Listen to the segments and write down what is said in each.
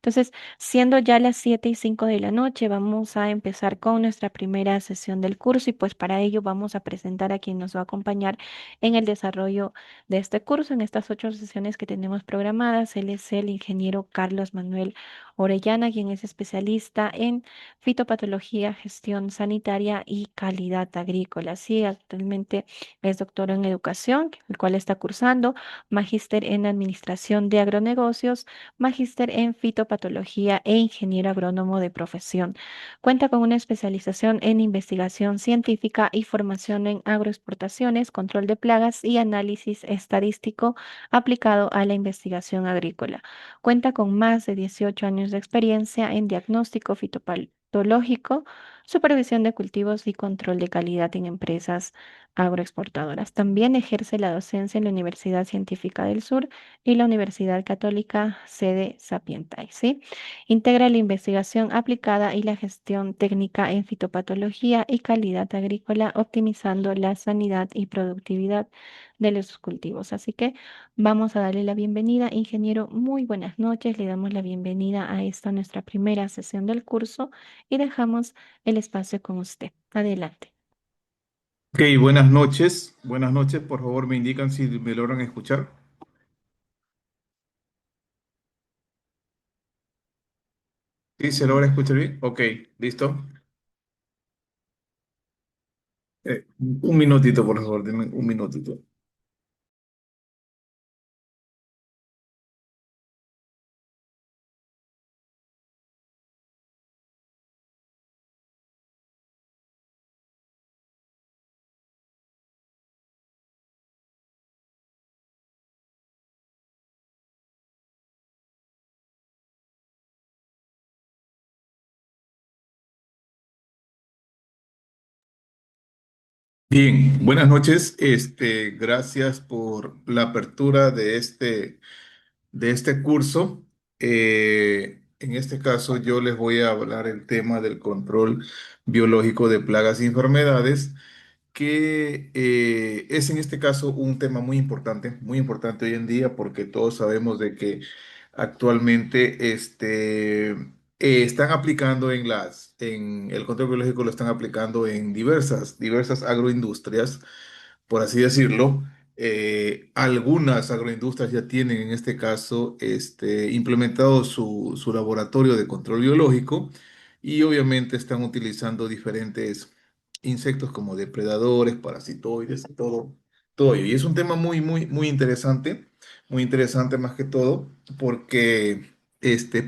Entonces, siendo ya las 7:05 de la noche, vamos a empezar con nuestra primera sesión del curso y pues para ello vamos a presentar a quien nos va a acompañar en el desarrollo de este curso, en estas 8 sesiones que tenemos programadas. Él es el ingeniero Carlos Manuel Orellana, quien es especialista en fitopatología, gestión sanitaria y calidad agrícola. Sí, actualmente es doctor en educación, el cual está cursando magíster en administración de agronegocios, magíster en fitopatología e ingeniero agrónomo de profesión. Cuenta con una especialización en investigación científica y formación en agroexportaciones, control de plagas y análisis estadístico aplicado a la investigación agrícola. Cuenta con más de 18 años de experiencia en diagnóstico fitopatológico, supervisión de cultivos y control de calidad en empresas agroexportadoras. También ejerce la docencia en la Universidad Científica del Sur y la Universidad Católica sede Sapientai, ¿sí? Integra la investigación aplicada y la gestión técnica en fitopatología y calidad agrícola, optimizando la sanidad y productividad de los cultivos. Así que vamos a darle la bienvenida, ingeniero. Muy buenas noches. Le damos la bienvenida a esta nuestra primera sesión del curso y dejamos el espacio con usted. Adelante. Ok, buenas noches. Buenas noches, por favor, me indican si me logran escuchar. ¿Sí se logra escuchar bien? Ok, listo. Un minutito, por favor, denme un minutito. Bien, buenas noches. Gracias por la apertura de este curso. En este caso, yo les voy a hablar el tema del control biológico de plagas y enfermedades, que es en este caso un tema muy importante hoy en día, porque todos sabemos de que actualmente están aplicando en el control biológico, lo están aplicando en diversas agroindustrias, por así decirlo. Algunas agroindustrias ya tienen en este caso implementado su laboratorio de control biológico y obviamente están utilizando diferentes insectos como depredadores, parasitoides, todo ello. Y es un tema muy interesante más que todo, porque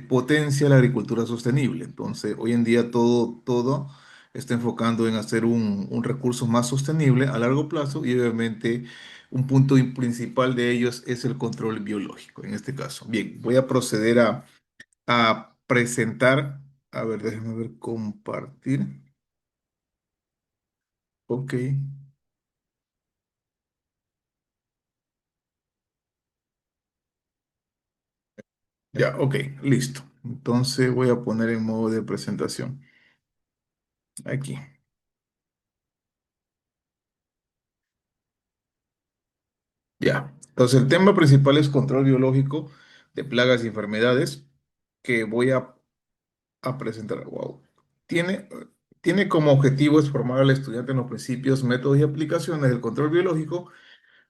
potencia la agricultura sostenible. Entonces, hoy en día todo está enfocando en hacer un recurso más sostenible a largo plazo y obviamente un punto principal de ellos es el control biológico, en este caso. Bien, voy a proceder a presentar. A ver, déjame ver, compartir. Ok. Ya, ok, listo. Entonces voy a poner en modo de presentación. Aquí. Ya. Entonces el tema principal es control biológico de plagas y enfermedades que voy a presentar. Wow. Tiene, tiene como objetivo es formar al estudiante en los principios, métodos y aplicaciones del control biológico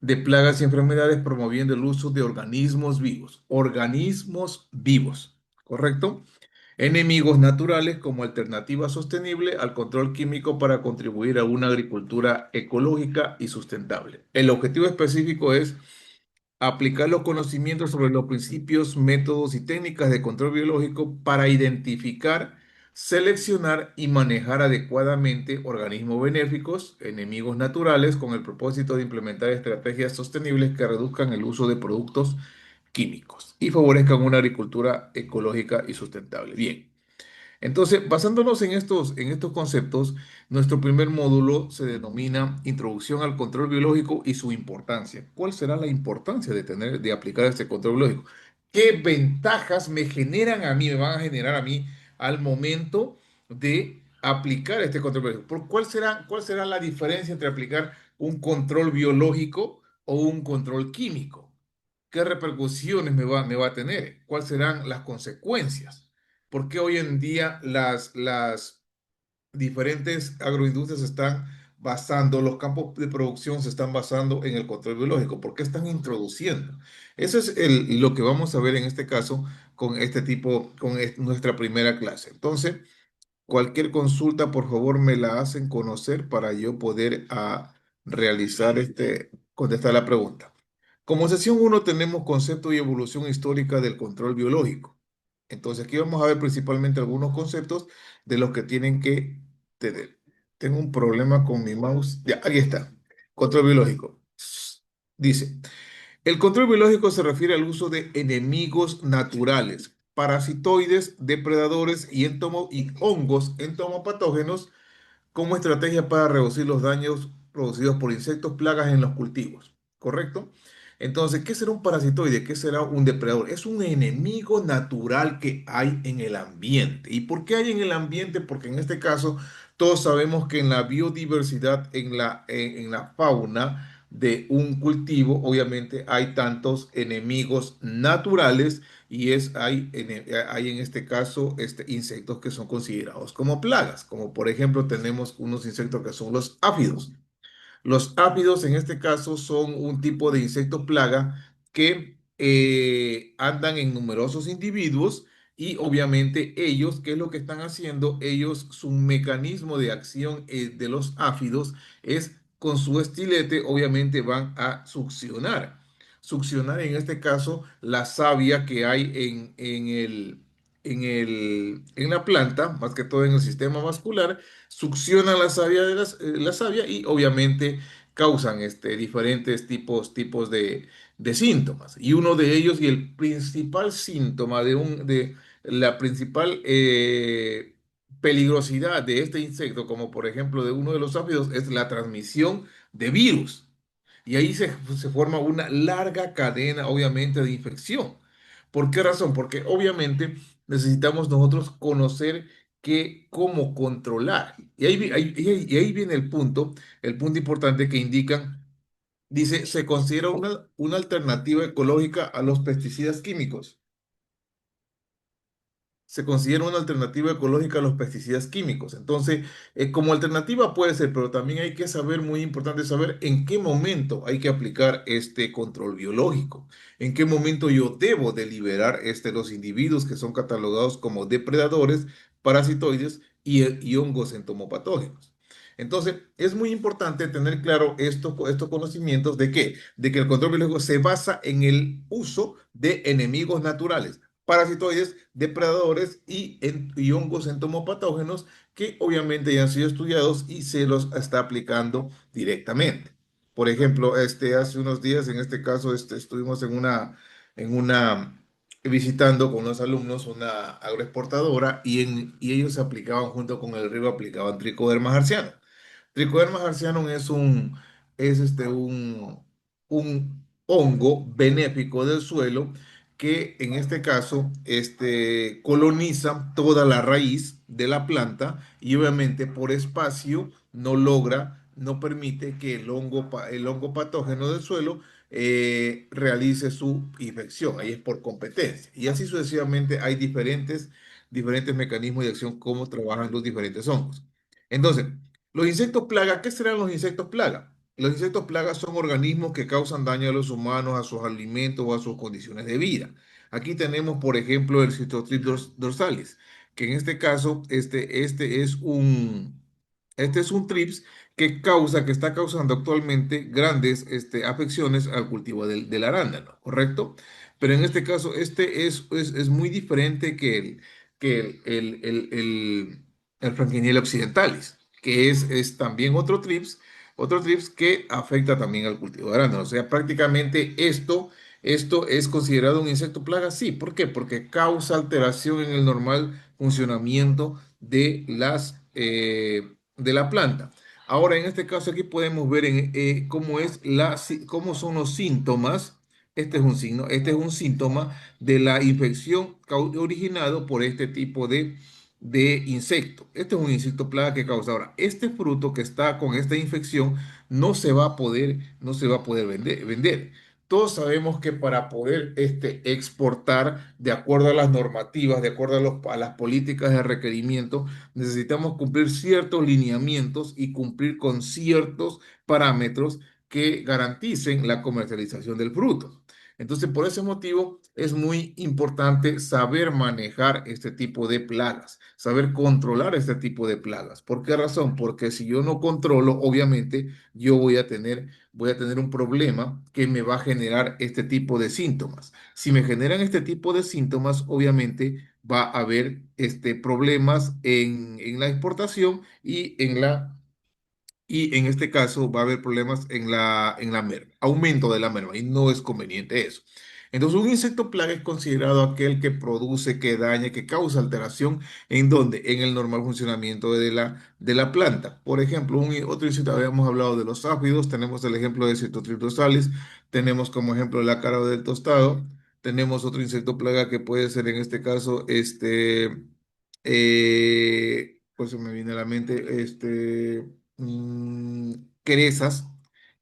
de plagas y enfermedades, promoviendo el uso de organismos vivos, ¿correcto? Enemigos naturales como alternativa sostenible al control químico para contribuir a una agricultura ecológica y sustentable. El objetivo específico es aplicar los conocimientos sobre los principios, métodos y técnicas de control biológico para identificar, seleccionar y manejar adecuadamente organismos benéficos, enemigos naturales, con el propósito de implementar estrategias sostenibles que reduzcan el uso de productos químicos y favorezcan una agricultura ecológica y sustentable. Bien. Entonces, basándonos en estos conceptos, nuestro primer módulo se denomina Introducción al Control Biológico y su importancia. ¿Cuál será la importancia de aplicar este control biológico? ¿Qué ventajas me van a generar a mí al momento de aplicar este control biológico? ¿Cuál será la diferencia entre aplicar un control biológico o un control químico? ¿Qué repercusiones me va a tener? ¿Cuáles serán las consecuencias? ¿Por qué hoy en día las diferentes agroindustrias se están basando, los campos de producción se están basando en el control biológico? ¿Por qué están introduciendo? Eso es lo que vamos a ver en este caso con este tipo, con nuestra primera clase. Entonces, cualquier consulta, por favor, me la hacen conocer para yo poder realizar contestar la pregunta. Como sesión uno tenemos concepto y evolución histórica del control biológico. Entonces aquí vamos a ver principalmente algunos conceptos de los que tienen que tener. Tengo un problema con mi mouse. Ya, aquí está. Control biológico. Dice, el control biológico se refiere al uso de enemigos naturales, parasitoides, depredadores y hongos entomopatógenos como estrategia para reducir los daños producidos por insectos, plagas en los cultivos, ¿correcto? Entonces, ¿qué será un parasitoide? ¿Qué será un depredador? Es un enemigo natural que hay en el ambiente. ¿Y por qué hay en el ambiente? Porque en este caso todos sabemos que en la biodiversidad, en la fauna de un cultivo, obviamente hay tantos enemigos naturales y hay en este caso insectos que son considerados como plagas, como por ejemplo tenemos unos insectos que son los áfidos. Los áfidos en este caso son un tipo de insecto plaga que andan en numerosos individuos y obviamente ellos, ¿qué es lo que están haciendo? Ellos, su mecanismo de acción de los áfidos es con su estilete, obviamente van a succionar. Succionar en este caso la savia que hay en la planta, más que todo en el sistema vascular, succionan la savia y obviamente causan diferentes tipos de síntomas. Y uno de ellos y el principal síntoma de la principal peligrosidad de este insecto, como por ejemplo de uno de los áfidos, es la transmisión de virus. Y ahí se forma una larga cadena, obviamente, de infección. ¿Por qué razón? Porque obviamente necesitamos nosotros conocer cómo controlar. Y ahí viene el punto importante que indican, dice, se considera una alternativa ecológica a los pesticidas químicos. Se considera una alternativa ecológica a los pesticidas químicos. Entonces, como alternativa puede ser, pero también hay que saber, muy importante saber en qué momento hay que aplicar este control biológico, en qué momento yo debo de liberar los individuos que son catalogados como depredadores, parasitoides y hongos entomopatógenos. Entonces, es muy importante tener claro estos conocimientos de que el control biológico se basa en el uso de enemigos naturales, parasitoides, depredadores y hongos entomopatógenos que obviamente ya han sido estudiados y se los está aplicando directamente. Por ejemplo, hace unos días, en este caso, estuvimos en una, visitando con unos alumnos una agroexportadora y ellos aplicaban junto con el riego, aplicaban tricoderma marciano. Trichoderma marcianum es un hongo benéfico del suelo que en este caso coloniza toda la raíz de la planta y obviamente por espacio no permite que el hongo patógeno del suelo realice su infección. Ahí es por competencia. Y así sucesivamente hay diferentes mecanismos de acción, cómo trabajan los diferentes hongos. Entonces, los insectos plaga, ¿qué serán los insectos plaga? Los insectos plagas son organismos que causan daño a los humanos, a sus alimentos o a sus condiciones de vida. Aquí tenemos, por ejemplo, el Cystotrips dorsalis, que en este caso, este es un trips que está causando actualmente grandes afecciones al cultivo del arándano, ¿correcto? Pero en este caso, es muy diferente que el Frankinella occidentalis, que es también otro trips que afecta también al cultivo de arándanos. O sea, prácticamente esto es considerado un insecto plaga, sí. ¿Por qué? Porque causa alteración en el normal funcionamiento de la planta. Ahora, en este caso aquí podemos ver cómo son los síntomas. Este es un signo, este es un síntoma de la infección originado por este tipo de insecto. Este es un insecto plaga que causa. Ahora, este fruto que está con esta infección no se va a poder vender. Todos sabemos que para poder exportar de acuerdo a las normativas, de acuerdo a las políticas de requerimiento, necesitamos cumplir ciertos lineamientos y cumplir con ciertos parámetros que garanticen la comercialización del fruto. Entonces, por ese motivo, es muy importante saber manejar este tipo de plagas, saber controlar este tipo de plagas. ¿Por qué razón? Porque si yo no controlo, obviamente, yo voy a tener un problema que me va a generar este tipo de síntomas. Si me generan este tipo de síntomas, obviamente va a haber problemas en la exportación y en este caso va a haber problemas en la merma, aumento de la merma, y no es conveniente eso. Entonces, un insecto plaga es considerado aquel que produce, que daña, que causa alteración en donde, en el normal funcionamiento de la planta. Por ejemplo, otro insecto, habíamos hablado de los áfidos, tenemos el ejemplo de citotriptosalis, tenemos como ejemplo el ácaro del tostado, tenemos otro insecto plaga que puede ser en este caso, pues se me viene a la mente, querezas,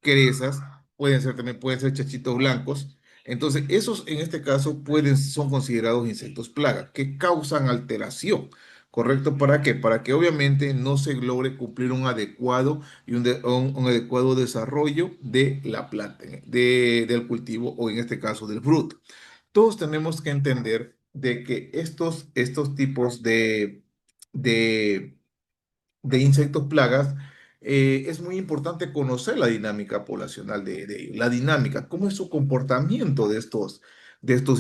querezas, pueden ser también, pueden ser chachitos blancos. Entonces, esos en este caso son considerados insectos plaga que causan alteración. ¿Correcto? ¿Para qué? Para que obviamente no se logre cumplir un adecuado un adecuado desarrollo de la planta, del cultivo o en este caso del fruto. Todos tenemos que entender de que estos tipos de de insectos plagas, es muy importante conocer la dinámica poblacional de ellos, la dinámica, cómo es su comportamiento de estos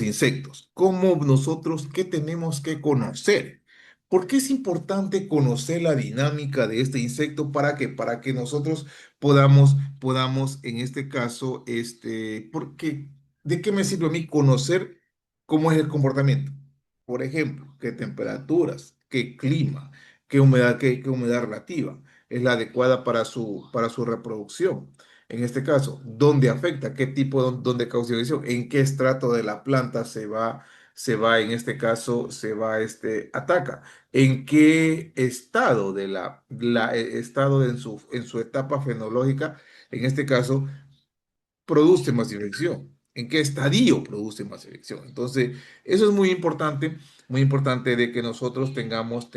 insectos, cómo nosotros, qué tenemos que conocer. ¿Por qué es importante conocer la dinámica de este insecto? ¿Para qué? Para que nosotros podamos en este caso, porque, ¿de qué me sirve a mí conocer cómo es el comportamiento? Por ejemplo, qué temperaturas, qué clima, qué humedad relativa es la adecuada para su reproducción. En este caso, ¿dónde afecta? ¿Qué tipo, dónde causa visión? ¿En qué estrato de la planta en este caso, ataca? ¿En qué estado estado en su etapa fenológica, en este caso, produce más infección? ¿En qué estadio produce más infección? Entonces, eso es muy importante de que nosotros tengamos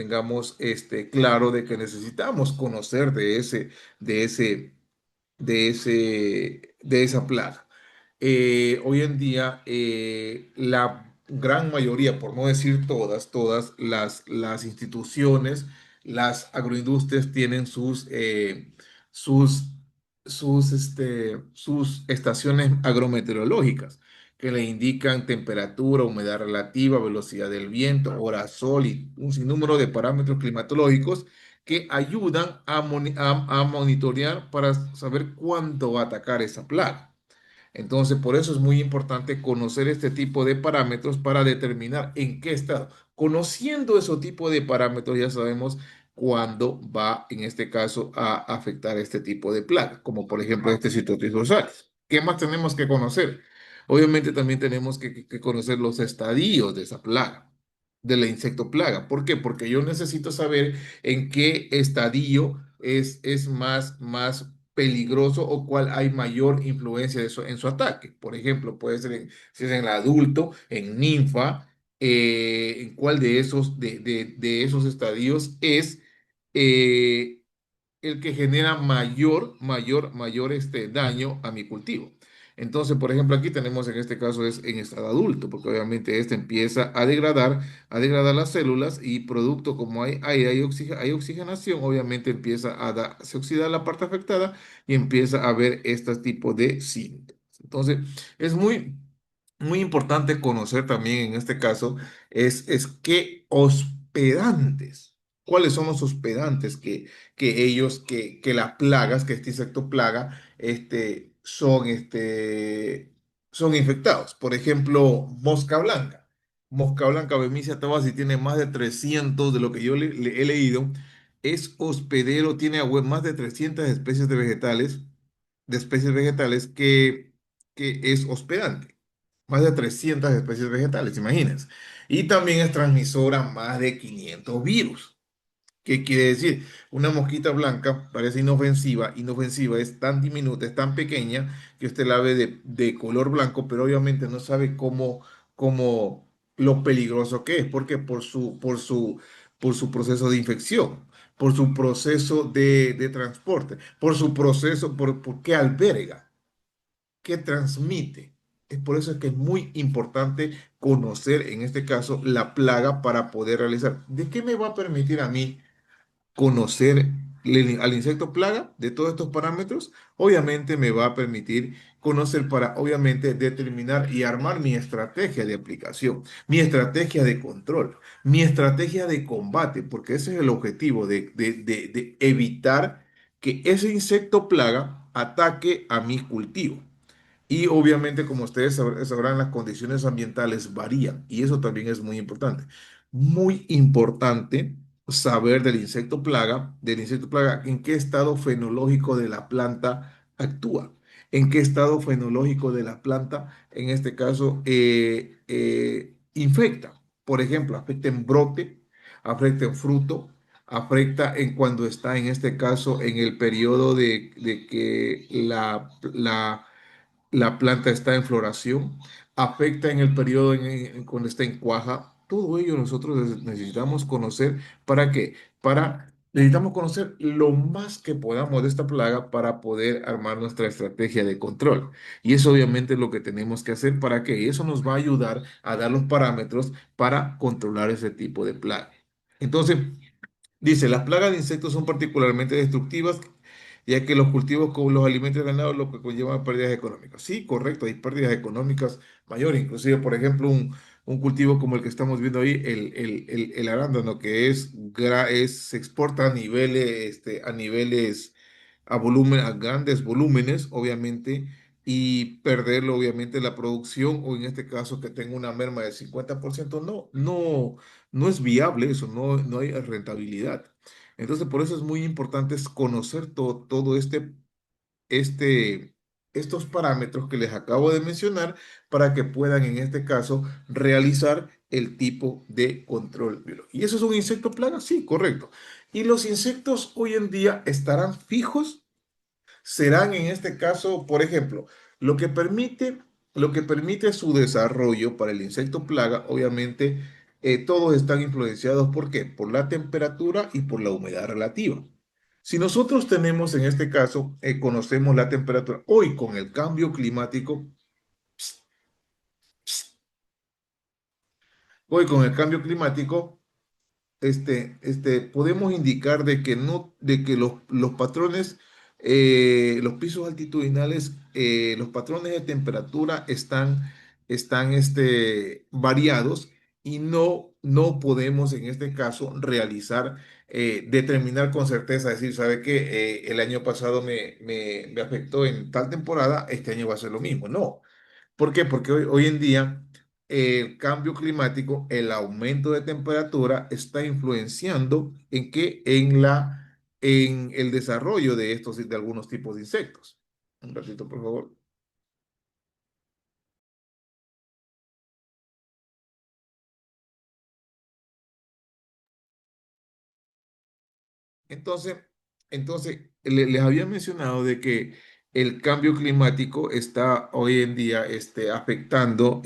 claro de que necesitamos conocer de ese, de esa plaga. Hoy en día, la gran mayoría, por no decir todas las instituciones, las agroindustrias tienen sus, sus estaciones agrometeorológicas que le indican temperatura, humedad relativa, velocidad del viento, hora sol y un sinnúmero de parámetros climatológicos que ayudan a monitorear para saber cuánto va a atacar esa plaga. Entonces, por eso es muy importante conocer este tipo de parámetros para determinar en qué estado. Conociendo ese tipo de parámetros, ya sabemos cuándo va, en este caso, a afectar este tipo de plaga, como por ejemplo este citotis dorsalis. ¿Qué más tenemos que conocer? Obviamente también tenemos que conocer los estadios de esa plaga, de la insecto plaga. ¿Por qué? Porque yo necesito saber en qué estadio es más peligroso o cuál hay mayor influencia de eso en su ataque. Por ejemplo, puede ser si es en el adulto, en ninfa, en cuál de esos estadios es eh, el que genera mayor daño a mi cultivo. Entonces, por ejemplo, aquí tenemos en este caso es en estado adulto, porque obviamente este empieza a degradar las células y producto como hay aire, hay oxigenación, obviamente se oxida la parte afectada y empieza a haber este tipo de síntomas. Entonces, es muy importante conocer también en este caso es qué hospedantes, cuáles son los hospedantes que las plagas, que este insecto plaga, son infectados. Por ejemplo, mosca blanca. Mosca blanca, Bemisia tabaci, tiene más de 300 de lo que yo le he leído. Es hospedero, tiene más de 300 especies de especies vegetales que es hospedante. Más de 300 especies vegetales, imagínense. Y también es transmisora más de 500 virus. ¿Qué quiere decir? Una mosquita blanca parece inofensiva. Inofensiva es tan diminuta, es tan pequeña que usted la ve de color blanco, pero obviamente no sabe cómo lo peligroso que es. ¿Por qué? Por su proceso de infección, por su proceso de transporte, por su proceso, por qué alberga, qué transmite. Es por eso que es muy importante conocer, en este caso, la plaga para poder realizar. ¿De qué me va a permitir a mí conocer al insecto plaga de todos estos parámetros? Obviamente me va a permitir conocer para, obviamente, determinar y armar mi estrategia de aplicación, mi estrategia de control, mi estrategia de combate, porque ese es el objetivo de evitar que ese insecto plaga ataque a mi cultivo. Y obviamente, como ustedes sabrán, las condiciones ambientales varían y eso también es muy importante. Muy importante saber del insecto plaga, en qué estado fenológico de la planta actúa, en qué estado fenológico de la planta, en este caso, infecta. Por ejemplo, afecta en brote, afecta en fruto, afecta en cuando está, en este caso, en el periodo de que la planta está en floración, afecta en el periodo cuando está en cuaja. Todo ello nosotros necesitamos conocer. ¿Para qué? Necesitamos conocer lo más que podamos de esta plaga para poder armar nuestra estrategia de control. Y eso obviamente es lo que tenemos que hacer para que eso nos va a ayudar a dar los parámetros para controlar ese tipo de plaga. Entonces, dice, las plagas de insectos son particularmente destructivas, ya que los cultivos como los alimentos de ganado lo que conllevan pérdidas económicas. Sí, correcto, hay pérdidas económicas mayores. Inclusive, por ejemplo, un cultivo como el que estamos viendo ahí, el arándano, que se exporta a grandes volúmenes, obviamente, y perderlo, obviamente, la producción, o en este caso que tenga una merma del 50%, no es viable eso, no hay rentabilidad. Entonces, por eso es muy importante es conocer todo este, estos parámetros que les acabo de mencionar para que puedan, en este caso, realizar el tipo de control biológico. ¿Y eso es un insecto plaga? Sí, correcto. ¿Y los insectos hoy en día estarán fijos? Serán, en este caso, por ejemplo, lo que permite, lo que permite su desarrollo para el insecto plaga, obviamente, todos están influenciados. ¿Por qué? Por la temperatura y por la humedad relativa. Si nosotros tenemos, en este caso, conocemos la temperatura, hoy con el cambio climático, hoy con el cambio climático, podemos indicar de que no, de que los patrones, los pisos altitudinales, los patrones de temperatura están variados y no podemos en este caso determinar con certeza, decir, ¿sabe qué? El año pasado me afectó en tal temporada, este año va a ser lo mismo. No. ¿Por qué? Porque hoy en día el cambio climático, el aumento de temperatura está influenciando en el desarrollo de algunos tipos de insectos. Un ratito, por favor. Entonces, les había mencionado de que el cambio climático está hoy en día afectando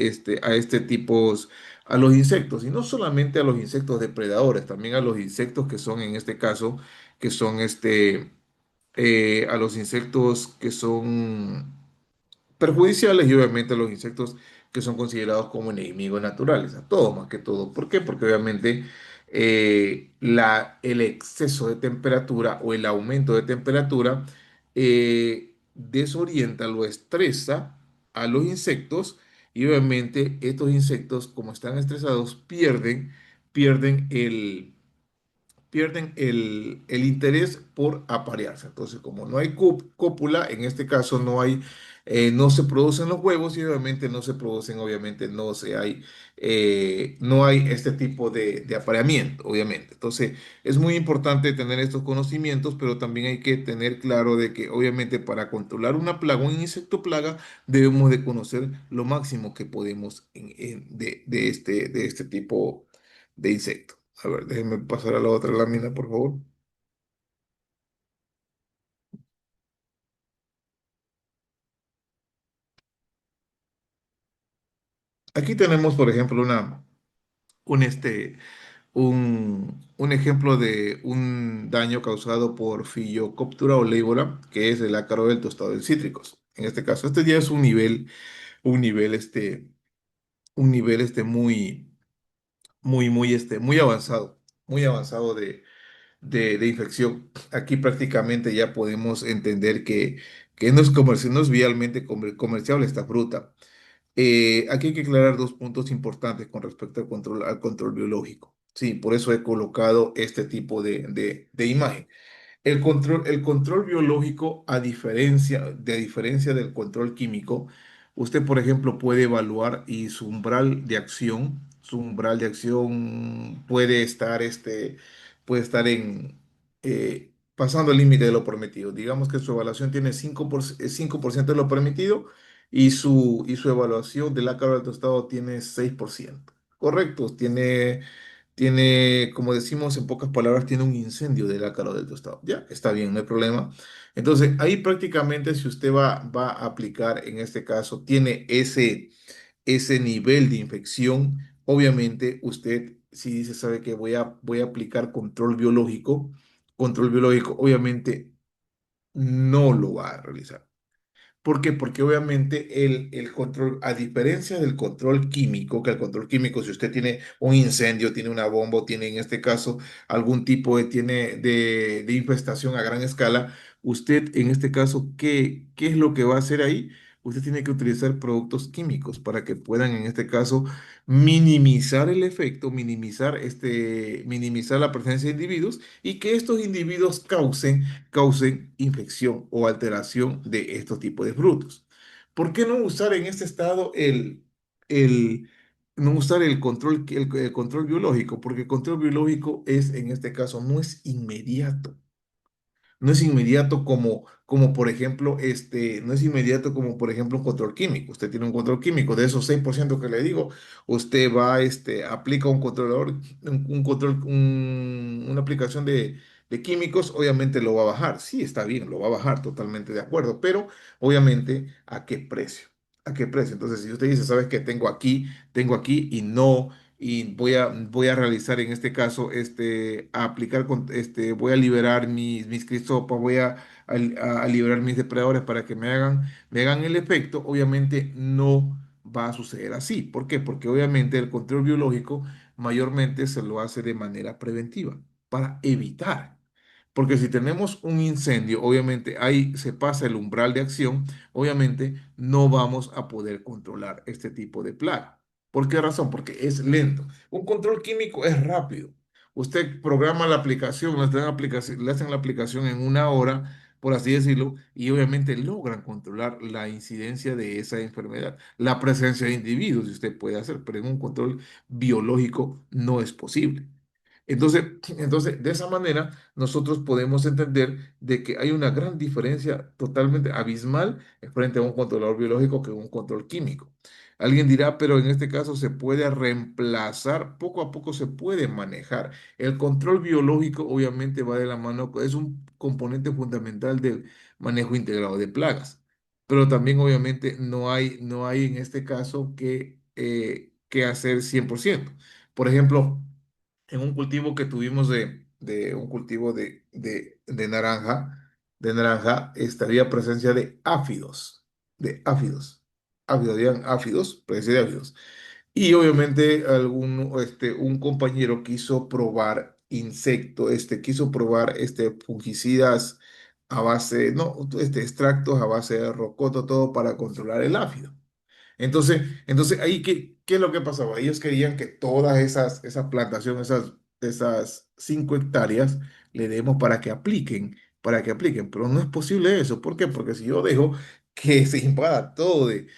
a los insectos, y no solamente a los insectos depredadores, también a los insectos que son, en este caso, que son a los insectos que son perjudiciales, y obviamente a los insectos que son considerados como enemigos naturales, a todos más que todo. ¿Por qué? Porque obviamente el exceso de temperatura o el aumento de temperatura desorienta, lo estresa a los insectos, y obviamente estos insectos, como están estresados, pierden el interés por aparearse. Entonces, como no hay cópula, en este caso no se producen los huevos, y obviamente no se producen, obviamente no hay este tipo de apareamiento, obviamente. Entonces, es muy importante tener estos conocimientos, pero también hay que tener claro de que, obviamente, para controlar una plaga, un insecto plaga, debemos de conocer lo máximo que podemos de este tipo de insecto. A ver, déjenme pasar a la otra lámina, por favor. Aquí tenemos, por ejemplo, un, este, un ejemplo de un daño causado por Phyllocoptura oleícola, que es el ácaro del tostado de cítricos. En este caso, este ya es un nivel, un nivel muy avanzado de infección. Aquí prácticamente ya podemos entender que no es no es vialmente comerciable esta fruta. Aquí hay que aclarar dos puntos importantes con respecto al control biológico. Sí, por eso he colocado este tipo de imagen. El control biológico, a diferencia del control químico, usted, por ejemplo, puede evaluar y su umbral de acción puede estar pasando el límite de lo permitido. Digamos que su evaluación tiene 5% de lo permitido y su evaluación del ácaro del tostado tiene 6%. Correcto, tiene, como decimos en pocas palabras, tiene un incendio del ácaro del tostado. Ya, está bien, no hay problema. Entonces, ahí prácticamente si usted va a aplicar, en este caso, tiene ese nivel de infección, obviamente usted, si dice, sabe que voy a aplicar control biológico, obviamente no lo va a realizar. ¿Por qué? Porque obviamente el control, a diferencia del control químico, que el control químico, si usted tiene un incendio, tiene una bomba, o tiene en este caso algún tipo de infestación a gran escala, usted en este caso, ¿qué es lo que va a hacer ahí? Usted tiene que utilizar productos químicos para que puedan en este caso minimizar el efecto, minimizar la presencia de individuos y que estos individuos causen infección o alteración de estos tipos de frutos. ¿Por qué no usar en este estado el, no usar el control biológico? Porque el control biológico es, en este caso, no es inmediato. No es inmediato como por ejemplo, no es inmediato como por ejemplo un control químico. Usted tiene un control químico, de esos 6% que le digo, usted va, aplica un controlador, una aplicación de químicos, obviamente lo va a bajar. Sí, está bien, lo va a bajar, totalmente de acuerdo, pero obviamente, ¿a qué precio? ¿A qué precio? Entonces, si usted dice, sabes que tengo aquí y no y voy a realizar en este caso, a aplicar, voy a liberar mis crisopas, a liberar mis depredadores para que me hagan el efecto, obviamente no va a suceder así. ¿Por qué? Porque obviamente el control biológico mayormente se lo hace de manera preventiva, para evitar. Porque si tenemos un incendio, obviamente ahí se pasa el umbral de acción, obviamente no vamos a poder controlar este tipo de plaga. ¿Por qué razón? Porque es lento. Un control químico es rápido. Usted programa la aplicación, le hacen la aplicación en una hora, por así decirlo, y obviamente logran controlar la incidencia de esa enfermedad, la presencia de individuos, si usted puede hacer, pero en un control biológico no es posible. Entonces, de esa manera, nosotros podemos entender de que hay una gran diferencia totalmente abismal frente a un controlador biológico que un control químico. Alguien dirá, pero en este caso se puede reemplazar, poco a poco se puede manejar. El control biológico obviamente va de la mano, es un componente fundamental del manejo integrado de plagas, pero también obviamente no hay en este caso que hacer 100%. Por ejemplo, en un cultivo que tuvimos de un cultivo de naranja, estaría presencia de áfidos, habían áfidos, presencia de áfidos. Y obviamente un compañero quiso probar quiso probar fungicidas a base, no, extractos a base de rocoto, todo para controlar el áfido. Entonces ahí, ¿qué es lo que pasaba? Ellos querían que todas esa plantación, esas 5 hectáreas, le demos para que apliquen, pero no es posible eso. ¿Por qué? Porque si yo dejo que se invada todo de,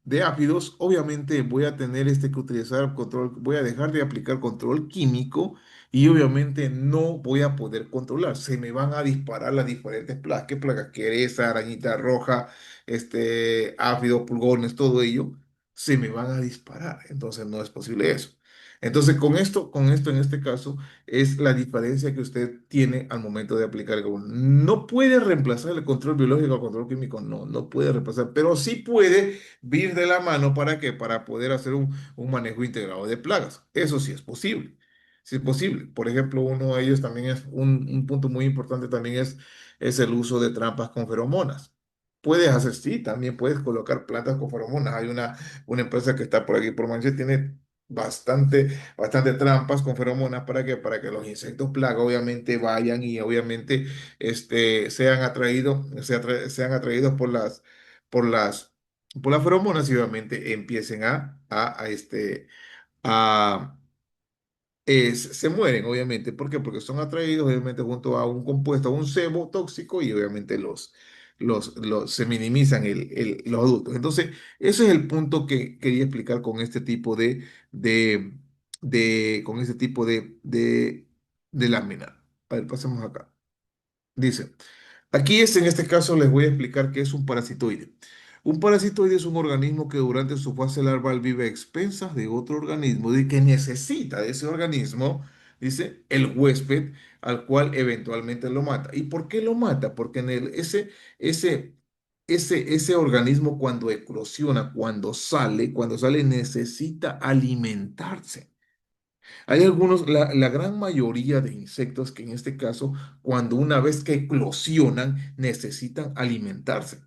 de áfidos, obviamente voy a tener que utilizar control, voy a dejar de aplicar control químico y obviamente no voy a poder controlar. Se me van a disparar las diferentes plagas. ¿Qué plagas? Quereza, arañita roja, áfidos, pulgones, todo ello, se me van a disparar. Entonces no es posible eso. Entonces, con esto en este caso, es la diferencia que usted tiene al momento de aplicar el carbono. No puede reemplazar el control biológico al control químico, no, no puede reemplazar, pero sí puede ir de la mano ¿para qué? Para poder hacer un manejo integrado de plagas. Eso sí es posible. Sí es posible. Por ejemplo, uno de ellos también es un punto muy importante también es el uso de trampas con feromonas. Puedes hacer, sí, también puedes colocar plantas con feromonas. Hay una empresa que está por aquí, por Manche, tiene bastante trampas con feromonas para que los insectos plaga obviamente vayan y obviamente sean atraídos por las, por las feromonas y obviamente empiecen a se mueren, obviamente. ¿Por qué? Porque son atraídos, obviamente, junto a un compuesto, a un sebo tóxico y obviamente se minimizan los adultos. Entonces, ese es el punto que quería explicar con este tipo de, con este tipo de lámina. A ver, pasemos acá. Dice. Aquí en este caso les voy a explicar qué es un parasitoide. Un parasitoide es un organismo que durante su fase larval vive a expensas de otro organismo y que necesita de ese organismo, dice, el huésped al cual eventualmente lo mata. ¿Y por qué lo mata? Porque ese, ese organismo cuando eclosiona, cuando sale necesita alimentarse. Hay algunos, la gran mayoría de insectos que en este caso, cuando una vez que eclosionan, necesitan alimentarse.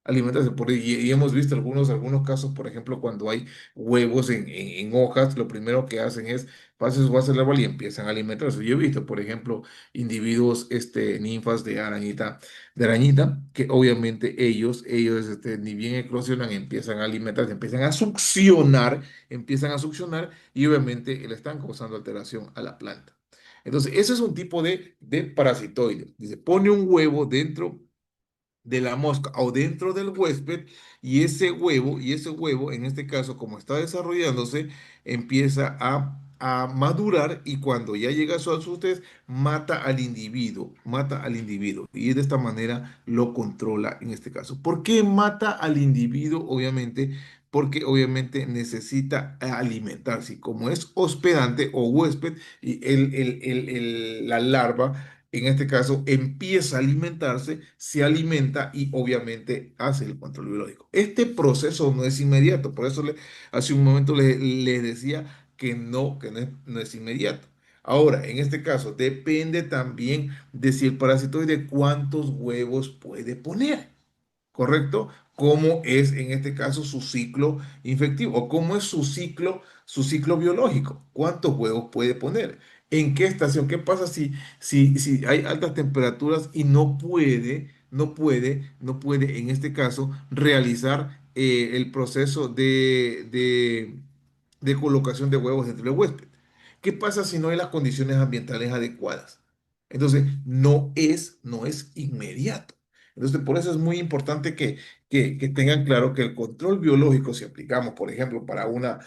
Alimentarse. Y hemos visto algunos casos, por ejemplo, cuando hay huevos en hojas, lo primero que hacen es pasan su base larval y empiezan a alimentarse. Yo he visto, por ejemplo, individuos, ninfas de arañita, que obviamente ellos ni bien eclosionan, empiezan a alimentarse, empiezan a succionar y obviamente le están causando alteración a la planta. Entonces, ese es un tipo de parasitoide. Dice, pone un huevo dentro de la mosca o dentro del huésped y ese huevo, en este caso, como está desarrollándose, empieza a madurar y cuando ya llega a su adultez, mata al individuo y de esta manera lo controla en este caso. ¿Por qué mata al individuo? Obviamente, porque obviamente necesita alimentarse. Y como es hospedante o huésped, y la larva en este caso, empieza a alimentarse, se alimenta y obviamente hace el control biológico. Este proceso no es inmediato, por eso hace un momento le decía que no es inmediato. Ahora, en este caso, depende también de si el parásito y de cuántos huevos puede poner. ¿Correcto? ¿Cómo es en este caso su ciclo infectivo? ¿O cómo es su ciclo biológico? ¿Cuántos huevos puede poner? ¿En qué estación? ¿Qué pasa si hay altas temperaturas y no puede en este caso realizar el proceso de colocación de huevos dentro del huésped? ¿Qué pasa si no hay las condiciones ambientales adecuadas? Entonces, no es inmediato. Entonces, por eso es muy importante que tengan claro que el control biológico, si aplicamos, por ejemplo, para una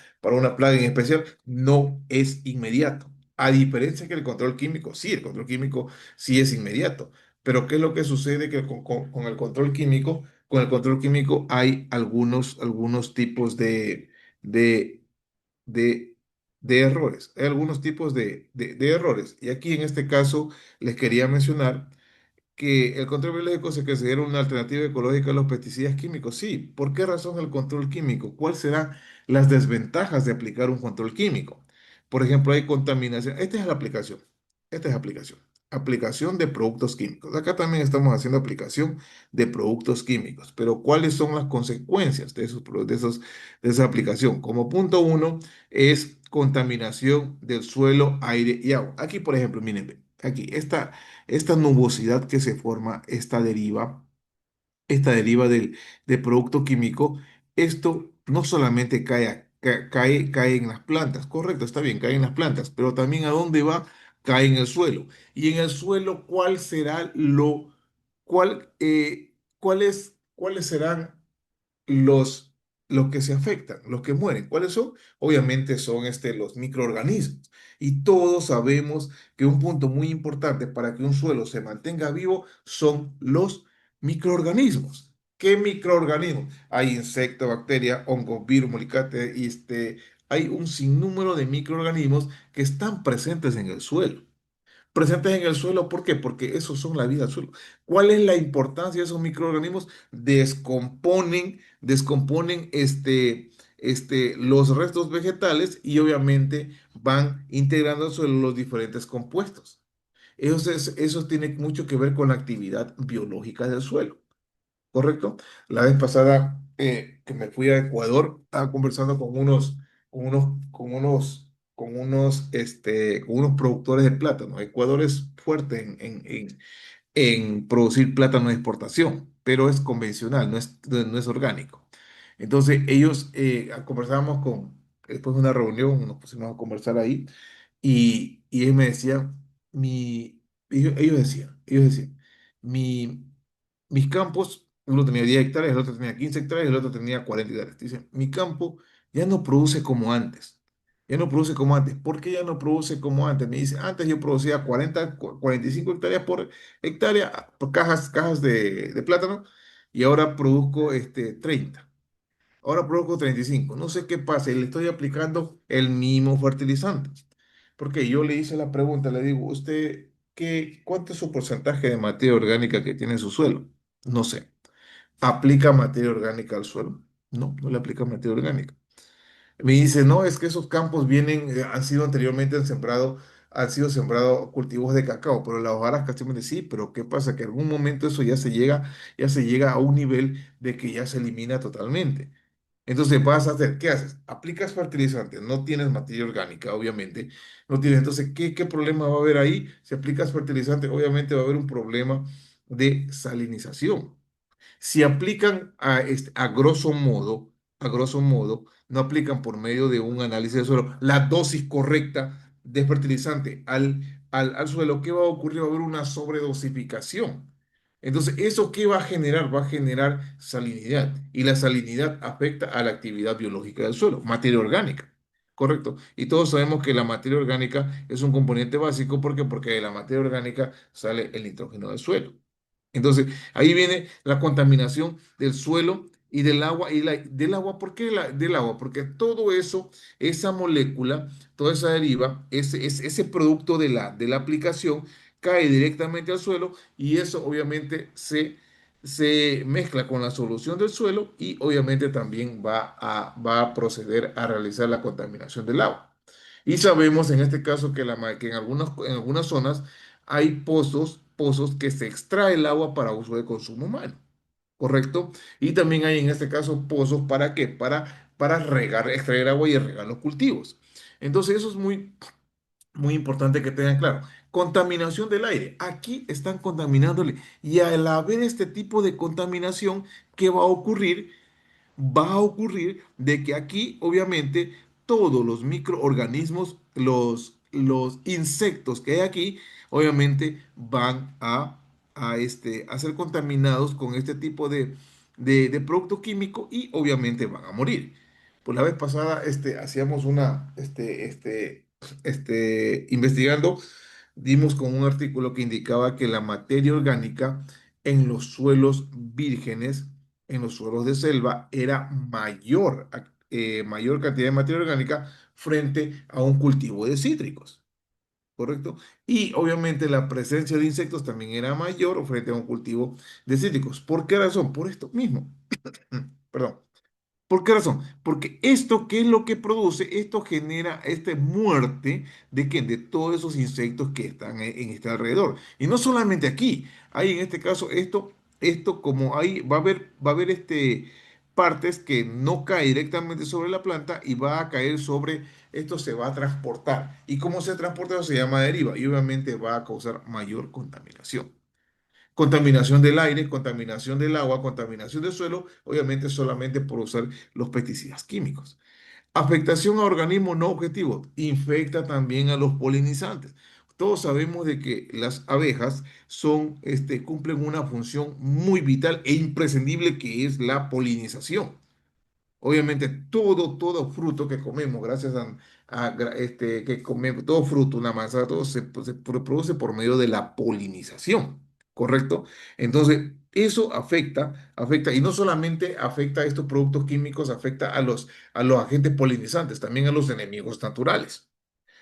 plaga en especial, no es inmediato. A diferencia que el control químico sí es inmediato. Pero ¿qué es lo que sucede? Que con el control químico hay algunos tipos de, de, de errores. Hay algunos tipos de errores. Y aquí en este caso les quería mencionar que el control biológico se considera una alternativa ecológica a los pesticidas químicos. Sí, ¿por qué razón el control químico? ¿Cuáles serán las desventajas de aplicar un control químico? Por ejemplo, hay contaminación. Esta es la aplicación. Esta es aplicación. Aplicación de productos químicos. Acá también estamos haciendo aplicación de productos químicos. Pero ¿cuáles son las consecuencias de esa aplicación? Como punto uno es contaminación del suelo, aire y agua. Aquí, por ejemplo, miren, ve, aquí esta nubosidad que se forma, esta deriva del producto químico, esto no solamente cae en las plantas, correcto, está bien, cae en las plantas, pero también a dónde va, cae en el suelo. Y en el suelo, ¿cuáles serán los, los que se afectan, los que mueren? ¿Cuáles son? Obviamente son los microorganismos. Y todos sabemos que un punto muy importante para que un suelo se mantenga vivo son los microorganismos. ¿Qué microorganismos? Hay insectos, bacterias, hongos, virus, molicate, hay un sinnúmero de microorganismos que están presentes en el suelo. Presentes en el suelo, ¿por qué? Porque esos son la vida del suelo. ¿Cuál es la importancia de esos microorganismos? Descomponen los restos vegetales y obviamente van integrando al suelo los diferentes compuestos. Eso tiene mucho que ver con la actividad biológica del suelo. ¿Correcto? La vez pasada que me fui a Ecuador, estaba conversando con unos productores de plátano. Ecuador es fuerte en producir plátano de exportación, pero es convencional, no es orgánico. Entonces ellos, conversábamos después de una reunión, nos pusimos a conversar ahí, y ellos me decían, ellos decían, mi, mis campos, uno tenía 10 hectáreas, el otro tenía 15 hectáreas, el otro tenía 40 hectáreas. Dicen, mi campo ya no produce como antes. Ya no produce como antes. ¿Por qué ya no produce como antes? Me dice, antes yo producía 45 hectáreas por hectárea, por cajas de plátano, y ahora produzco 30. Ahora produzco 35. No sé qué pasa, y le estoy aplicando el mismo fertilizante. Porque yo le hice la pregunta, le digo, ¿usted cuánto es su porcentaje de materia orgánica que tiene en su suelo? No sé. ¿Aplica materia orgánica al suelo? No, no le aplica materia orgánica. Me dice, no, es que esos campos han sido sembrados cultivos de cacao, pero la hojarasca me dice, sí, pero ¿qué pasa? Que en algún momento eso ya se llega a un nivel de que ya se elimina totalmente. Entonces vas a hacer, ¿qué haces? Aplicas fertilizante, no tienes materia orgánica, obviamente, no tienes. Entonces, ¿qué problema va a haber ahí? Si aplicas fertilizante, obviamente va a haber un problema de salinización. Si aplican a grosso modo, no aplican por medio de un análisis de suelo la dosis correcta de fertilizante al suelo, ¿qué va a ocurrir? Va a haber una sobredosificación. Entonces, ¿eso qué va a generar? Va a generar salinidad. Y la salinidad afecta a la actividad biológica del suelo, materia orgánica. Correcto. Y todos sabemos que la materia orgánica es un componente básico. ¿Por qué? Porque de la materia orgánica sale el nitrógeno del suelo. Entonces, ahí viene la contaminación del suelo y del agua. Del agua, ¿por qué del agua? Porque todo eso, esa molécula, toda esa deriva, ese producto de la aplicación, cae directamente al suelo y eso obviamente se mezcla con la solución del suelo y obviamente también va a proceder a realizar la contaminación del agua. Y sabemos en este caso que en algunas zonas hay pozos que se extrae el agua para uso de consumo humano, ¿correcto? Y también hay en este caso pozos ¿para qué? Para regar, extraer agua y regar los cultivos. Entonces eso es muy, muy importante que tengan claro. Contaminación del aire. Aquí están contaminándole. Y al haber este tipo de contaminación, ¿qué va a ocurrir? Va a ocurrir de que aquí, obviamente, todos los microorganismos, los insectos que hay aquí, obviamente van a ser contaminados con este tipo de producto químico y obviamente van a morir. Pues la vez pasada hacíamos investigando, dimos con un artículo que indicaba que la materia orgánica en los suelos vírgenes, en los suelos de selva, era mayor cantidad de materia orgánica frente a un cultivo de cítricos, ¿correcto? Y obviamente la presencia de insectos también era mayor frente a un cultivo de cítricos. ¿Por qué razón? Por esto mismo. Perdón. ¿Por qué razón? Porque esto, ¿qué es lo que produce? Esto genera esta muerte de que de todos esos insectos que están en este alrededor. Y no solamente aquí, hay en este caso esto como hay, va a haber partes que no cae directamente sobre la planta y va a caer esto se va a transportar. ¿Y cómo se transporta? Eso se llama deriva y obviamente va a causar mayor contaminación. Contaminación del aire, contaminación del agua, contaminación del suelo, obviamente solamente por usar los pesticidas químicos. Afectación a organismos no objetivos, infecta también a los polinizantes. Todos sabemos de que las abejas cumplen una función muy vital e imprescindible que es la polinización. Obviamente, todo fruto que comemos, gracias que comemos, todo fruto, una manzana, todo se produce por medio de la polinización, ¿correcto? Entonces, Eso afecta, y no solamente afecta a estos productos químicos, afecta a los agentes polinizantes, también a los enemigos naturales.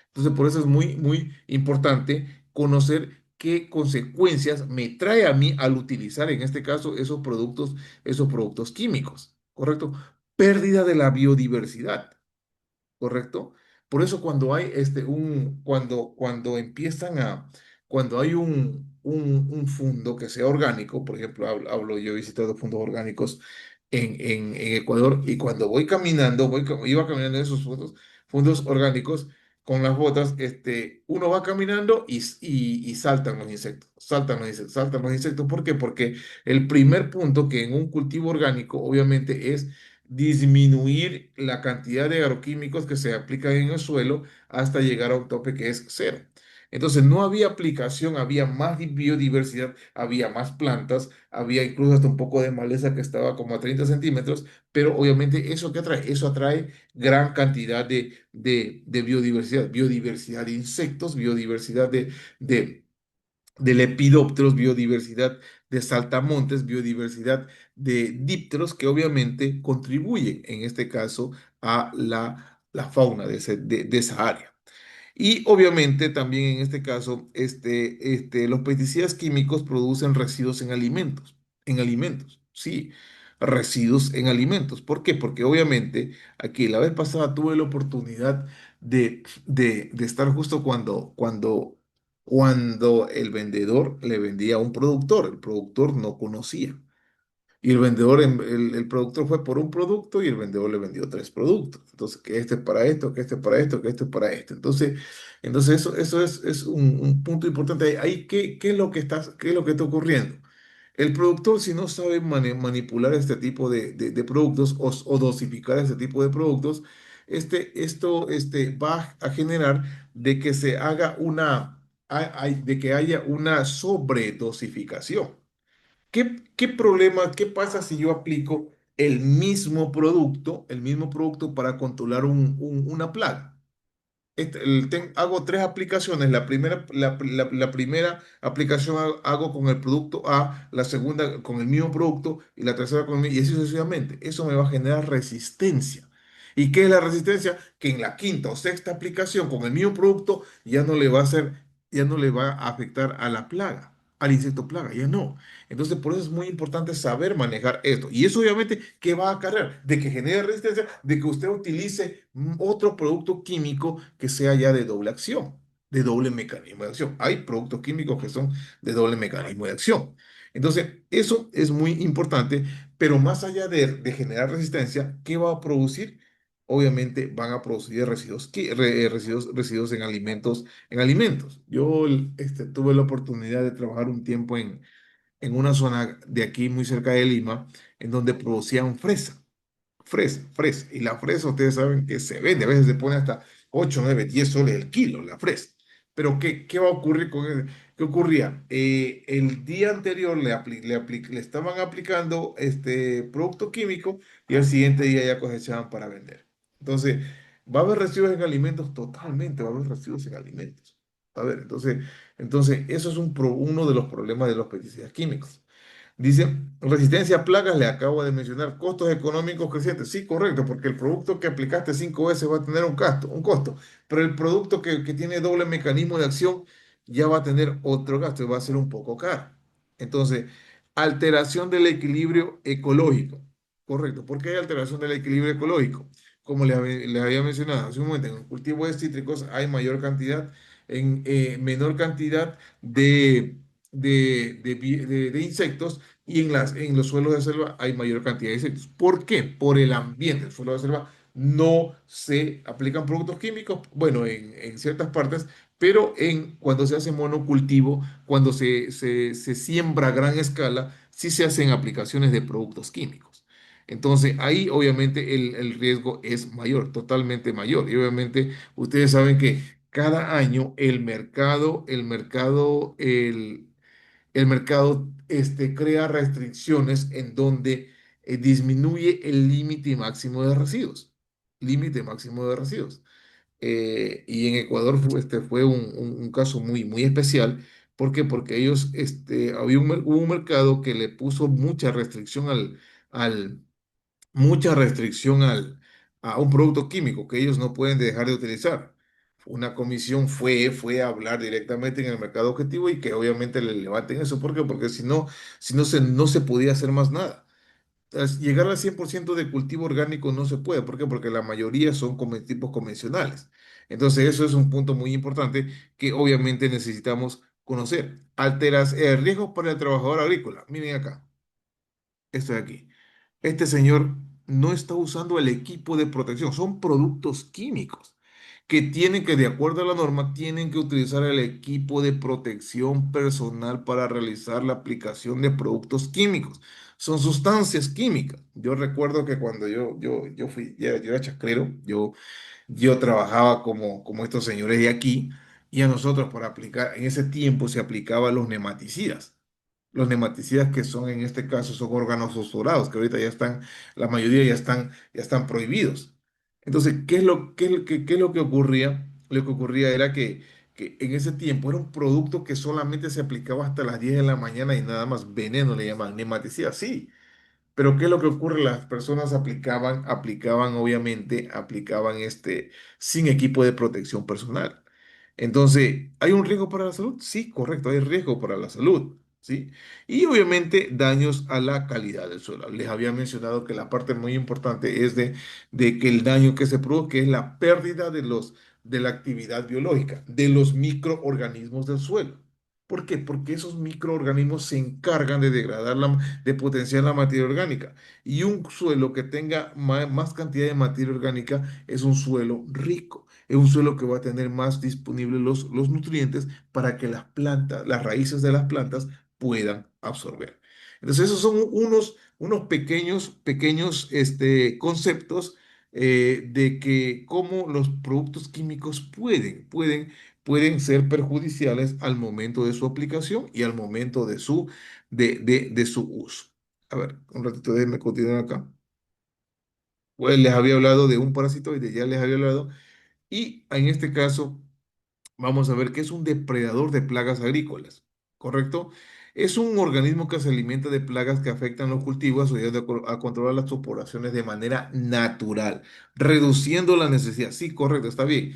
Entonces, por eso es muy, muy importante conocer qué consecuencias me trae a mí al utilizar, en este caso, esos productos químicos, ¿correcto? Pérdida de la biodiversidad. ¿Correcto? Por eso cuando hay cuando empiezan cuando hay un fundo que sea orgánico, por ejemplo, yo he visitado fundos orgánicos en Ecuador, y cuando voy caminando, iba caminando en esos fundos orgánicos con las botas, uno va caminando y saltan los insectos, saltan los insectos, saltan los insectos. ¿Por qué? Porque el primer punto que en un cultivo orgánico obviamente es disminuir la cantidad de agroquímicos que se aplican en el suelo hasta llegar a un tope que es cero. Entonces no había aplicación, había más biodiversidad, había más plantas, había incluso hasta un poco de maleza que estaba como a 30 centímetros, pero obviamente eso que atrae, eso atrae gran cantidad de biodiversidad, biodiversidad de insectos, biodiversidad de de lepidópteros, biodiversidad de saltamontes, biodiversidad de dípteros que obviamente contribuyen en este caso a la fauna de esa área. Y obviamente también en este caso, los pesticidas químicos producen residuos en alimentos, sí, residuos en alimentos. ¿Por qué? Porque obviamente aquí la vez pasada tuve la oportunidad de estar justo cuando el vendedor le vendía a un productor, el productor no conocía. Y el productor fue por un producto y el vendedor le vendió tres productos. Entonces, que este es para esto, que este es para esto, que este es para esto. Entonces eso es un punto importante. Ahí, ¿qué es lo que qué es lo que está ocurriendo? El productor, si no sabe manipular este tipo de productos o dosificar este tipo de productos, esto va a generar de que se haga de que haya una sobredosificación. ¿Qué problema, qué pasa si yo aplico el mismo producto para controlar una plaga? Hago tres aplicaciones. La primera aplicación hago con el producto A, la segunda con el mismo producto y la tercera y así sucesivamente. Eso me va a generar resistencia. ¿Y qué es la resistencia? Que en la quinta o sexta aplicación con el mismo producto ya no le va a afectar a la plaga, al insecto plaga, ya no. Entonces, por eso es muy importante saber manejar esto. Y eso obviamente, ¿qué va a acarrear? De que genere resistencia, de que usted utilice otro producto químico que sea ya de doble acción, de doble mecanismo de acción. Hay productos químicos que son de doble mecanismo de acción. Entonces, eso es muy importante, pero más allá de generar resistencia, ¿qué va a producir? Obviamente van a producir residuos en alimentos. Yo tuve la oportunidad de trabajar un tiempo en una zona de aquí muy cerca de Lima, en donde producían fresa. Y la fresa, ustedes saben que se vende, a veces se pone hasta 8 9 10 soles el kilo, la fresa. Pero ¿qué va a ocurrir con él? ¿Qué ocurría? El día anterior le estaban aplicando este producto químico y al siguiente día ya cosechaban para vender. Entonces, va a haber residuos en alimentos, totalmente, va a haber residuos en alimentos. A ver, entonces eso es uno de los problemas de los pesticidas químicos. Dice, resistencia a plagas, le acabo de mencionar, costos económicos crecientes. Sí, correcto, porque el producto que aplicaste 5 veces va a tener un costo, pero el producto que tiene doble mecanismo de acción ya va a tener otro gasto y va a ser un poco caro. Entonces, alteración del equilibrio ecológico. Correcto, ¿por qué hay alteración del equilibrio ecológico? Como les había mencionado hace un momento, en el cultivo de cítricos hay mayor cantidad, en menor cantidad de insectos, y en los suelos de selva hay mayor cantidad de insectos. ¿Por qué? Por el ambiente. El suelo de selva no se aplican productos químicos, bueno, en ciertas partes, pero cuando se hace monocultivo, cuando se siembra a gran escala, sí se hacen aplicaciones de productos químicos. Entonces ahí obviamente el riesgo es mayor, totalmente mayor. Y obviamente ustedes saben que cada año el mercado crea restricciones en donde disminuye el límite máximo de residuos. Límite máximo de residuos. Y en Ecuador fue un caso muy, muy especial ¿Por qué? Porque ellos, hubo un mercado que le puso al, mucha restricción a un producto químico que ellos no pueden dejar de utilizar. Una comisión fue a hablar directamente en el mercado objetivo y que obviamente le levanten eso. ¿Por qué? Porque no se podía hacer más nada. Llegar al 100% de cultivo orgánico no se puede. ¿Por qué? Porque la mayoría son tipos convencionales. Entonces, eso es un punto muy importante que obviamente necesitamos conocer. Riesgos para el trabajador agrícola. Miren acá, esto de aquí. Este señor no está usando el equipo de protección, son productos químicos que tienen que, de acuerdo a la norma, tienen que utilizar el equipo de protección personal para realizar la aplicación de productos químicos. Son sustancias químicas. Yo recuerdo que cuando yo era chacrero, yo trabajaba como estos señores de aquí y a nosotros para aplicar, en ese tiempo se aplicaban los nematicidas. Los nematicidas que son en este caso son órganos fosforados, que ahorita ya están, la mayoría ya están prohibidos. Entonces, ¿qué es lo que ocurría? Lo que ocurría era que en ese tiempo era un producto que solamente se aplicaba hasta las 10 de la mañana y nada más veneno le llaman nematicida, sí. Pero ¿qué es lo que ocurre? Las personas aplicaban sin equipo de protección personal. Entonces, ¿hay un riesgo para la salud? Sí, correcto, hay riesgo para la salud, ¿sí? Y obviamente daños a la calidad del suelo. Les había mencionado que la parte muy importante es de que el daño que se produce es la pérdida de la actividad biológica, de los microorganismos del suelo. ¿Por qué? Porque esos microorganismos se encargan de de potenciar la materia orgánica. Y un suelo que tenga más cantidad de materia orgánica es un suelo rico. Es un suelo que va a tener más disponibles los nutrientes para que las raíces de las plantas puedan absorber. Entonces, esos son unos pequeños conceptos de que cómo los productos químicos pueden ser perjudiciales al momento de su aplicación y al momento de su uso. A ver, un ratito, déjenme continuar acá. Pues les había hablado de un parasitoide, ya les había hablado, y en este caso vamos a ver que es un depredador de plagas agrícolas, ¿correcto? Es un organismo que se alimenta de plagas que afectan los cultivos ayudando a controlar las poblaciones de manera natural, reduciendo la necesidad. Sí, correcto, está bien,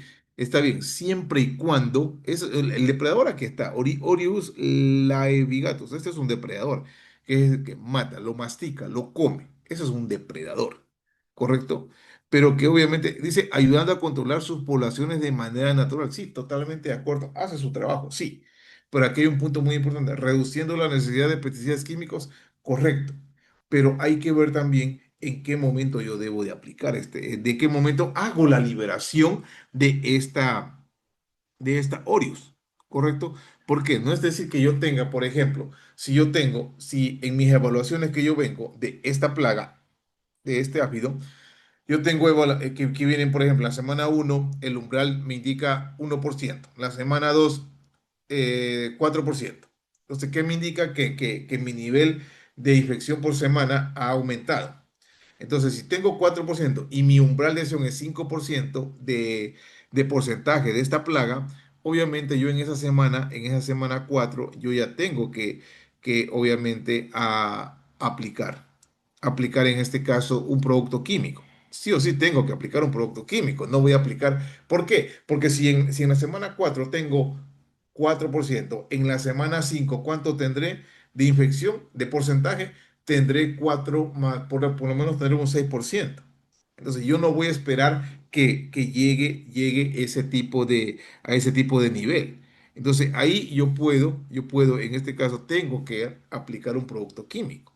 siempre y cuando es el depredador aquí está, Orius laevigatus. Este es un depredador que mata, lo mastica, lo come. Ese es un depredador, ¿correcto? Pero que obviamente dice ayudando a controlar sus poblaciones de manera natural. Sí, totalmente de acuerdo, hace su trabajo, sí. Pero aquí hay un punto muy importante, reduciendo la necesidad de pesticidas químicos, correcto. Pero hay que ver también en qué momento yo debo de aplicar de qué momento hago la liberación de esta Orius, ¿correcto? Porque no es decir que yo tenga, por ejemplo, si en mis evaluaciones que yo vengo de esta plaga, de este áfido, yo tengo que vienen, por ejemplo, la semana uno el umbral me indica 1%, la semana 2 4%. Entonces, ¿qué me indica? Que mi nivel de infección por semana ha aumentado. Entonces, si tengo 4% y mi umbral de acción es 5% de porcentaje de esta plaga, obviamente yo en esa semana 4 yo ya tengo que obviamente aplicar en este caso un producto químico. Sí o sí tengo que aplicar un producto químico. No voy a aplicar. ¿Por qué? Porque si en la semana 4 tengo 4%, en la semana 5 ¿cuánto tendré de infección, de porcentaje? Tendré 4 más, por lo menos tendré un 6%. Entonces yo no voy a esperar que llegue a ese tipo de nivel. Entonces ahí yo puedo, en este caso, tengo que aplicar un producto químico.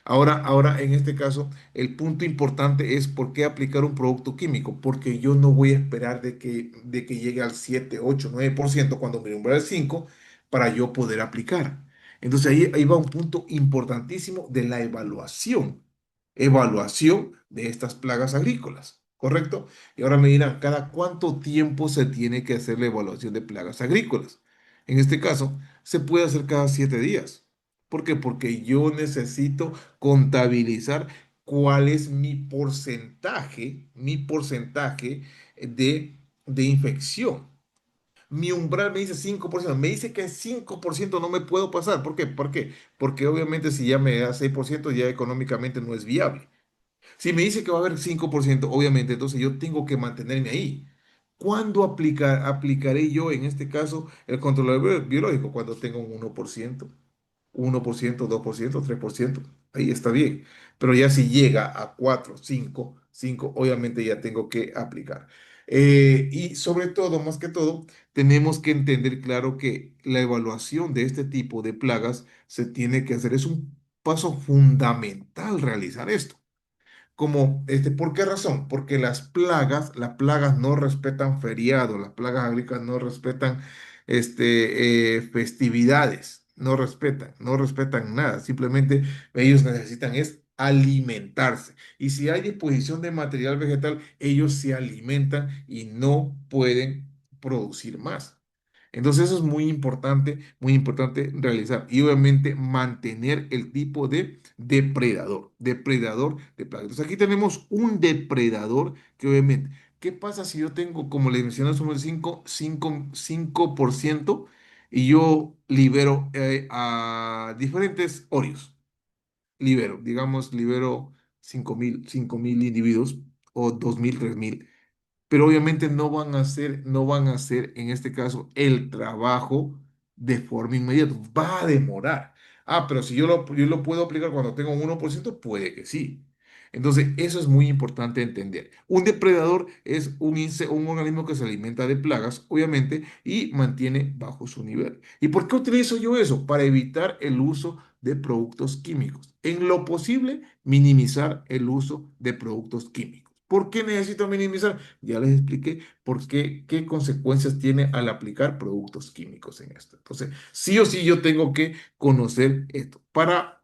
Ahora, en este caso, el punto importante es por qué aplicar un producto químico, porque yo no voy a esperar de que llegue al 7, 8, 9% cuando me umbral 5 para yo poder aplicar. Entonces ahí va un punto importantísimo de la evaluación de estas plagas agrícolas, ¿correcto? Y ahora me dirán, ¿cada cuánto tiempo se tiene que hacer la evaluación de plagas agrícolas? En este caso, se puede hacer cada 7 días. ¿Por qué? Porque yo necesito contabilizar cuál es mi porcentaje de infección. Mi umbral me dice 5%. Me dice que 5% no me puedo pasar. ¿Por qué? ¿Por qué? Porque obviamente si ya me da 6% ya económicamente no es viable. Si me dice que va a haber 5%, obviamente, entonces yo tengo que mantenerme ahí. ¿Cuándo aplicaré yo en este caso el controlador biológico? Cuando tenga un 1%, 2%, 3%, ahí está bien. Pero ya si llega a 4, 5, obviamente ya tengo que aplicar. Y sobre todo, más que todo, tenemos que entender claro que la evaluación de este tipo de plagas se tiene que hacer. Es un paso fundamental realizar esto. ¿Por qué razón? Porque las plagas no respetan feriados, las plagas agrícolas no respetan festividades, no respetan nada, simplemente ellos necesitan es alimentarse. Y si hay disposición de material vegetal, ellos se alimentan y no pueden producir más. Entonces eso es muy importante realizar y obviamente mantener el tipo de depredador de plagas. Entonces aquí tenemos un depredador que obviamente, ¿qué pasa si yo tengo, como le mencioné, sobre el 5% y yo libero a diferentes orios? Libero 5.000 individuos o 2.000, 3.000, pero obviamente no van a hacer en este caso el trabajo de forma inmediata, va a demorar. Pero si yo lo puedo aplicar cuando tengo un 1%, puede que sí. Entonces, eso es muy importante entender. Un depredador es un organismo que se alimenta de plagas, obviamente, y mantiene bajo su nivel. ¿Y por qué utilizo yo eso? Para evitar el uso de productos químicos. En lo posible, minimizar el uso de productos químicos. ¿Por qué necesito minimizar? Ya les expliqué por qué consecuencias tiene al aplicar productos químicos en esto. Entonces, sí o sí yo tengo que conocer esto. Para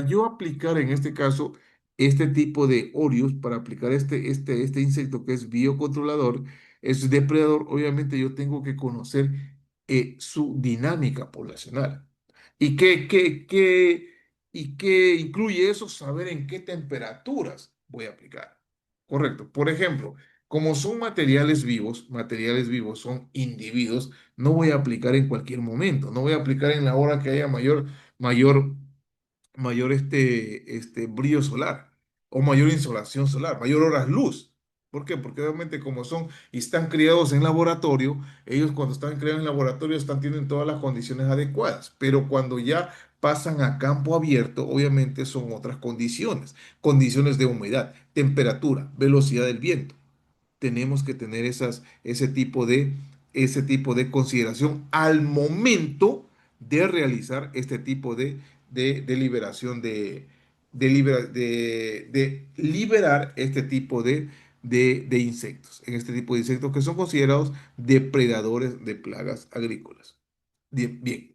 yo aplicar en este caso este tipo de Orius, para aplicar este insecto que es biocontrolador, es depredador, obviamente yo tengo que conocer su dinámica poblacional. ¿Y qué incluye eso? Saber en qué temperaturas voy a aplicar. Correcto. Por ejemplo, como son materiales vivos son individuos, no voy a aplicar en cualquier momento, no voy a aplicar en la hora que haya mayor, mayor brillo solar o mayor insolación solar, mayor horas luz. ¿Por qué? Porque obviamente como son y están criados en laboratorio, ellos cuando están criados en laboratorio tienen todas las condiciones adecuadas, pero cuando ya pasan a campo abierto, obviamente son otras condiciones de humedad, temperatura, velocidad del viento. Tenemos que tener ese tipo de consideración al momento de realizar este tipo de liberación de liberar este tipo de insectos, en este tipo de insectos que son considerados depredadores de plagas agrícolas. Bien, bien.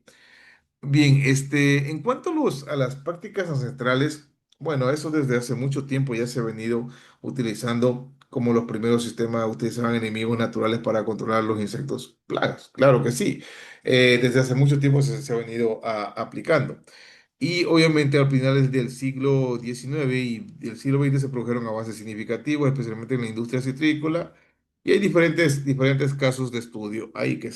Bien, en cuanto a las prácticas ancestrales, bueno, eso desde hace mucho tiempo ya se ha venido utilizando como los primeros sistemas utilizaban enemigos naturales para controlar los insectos plagas. Claro que sí, desde hace mucho tiempo se ha venido aplicando. Y obviamente a finales del siglo XIX y del siglo XX se produjeron avances significativos, especialmente en la industria citrícola. Y hay diferentes casos de estudio ahí que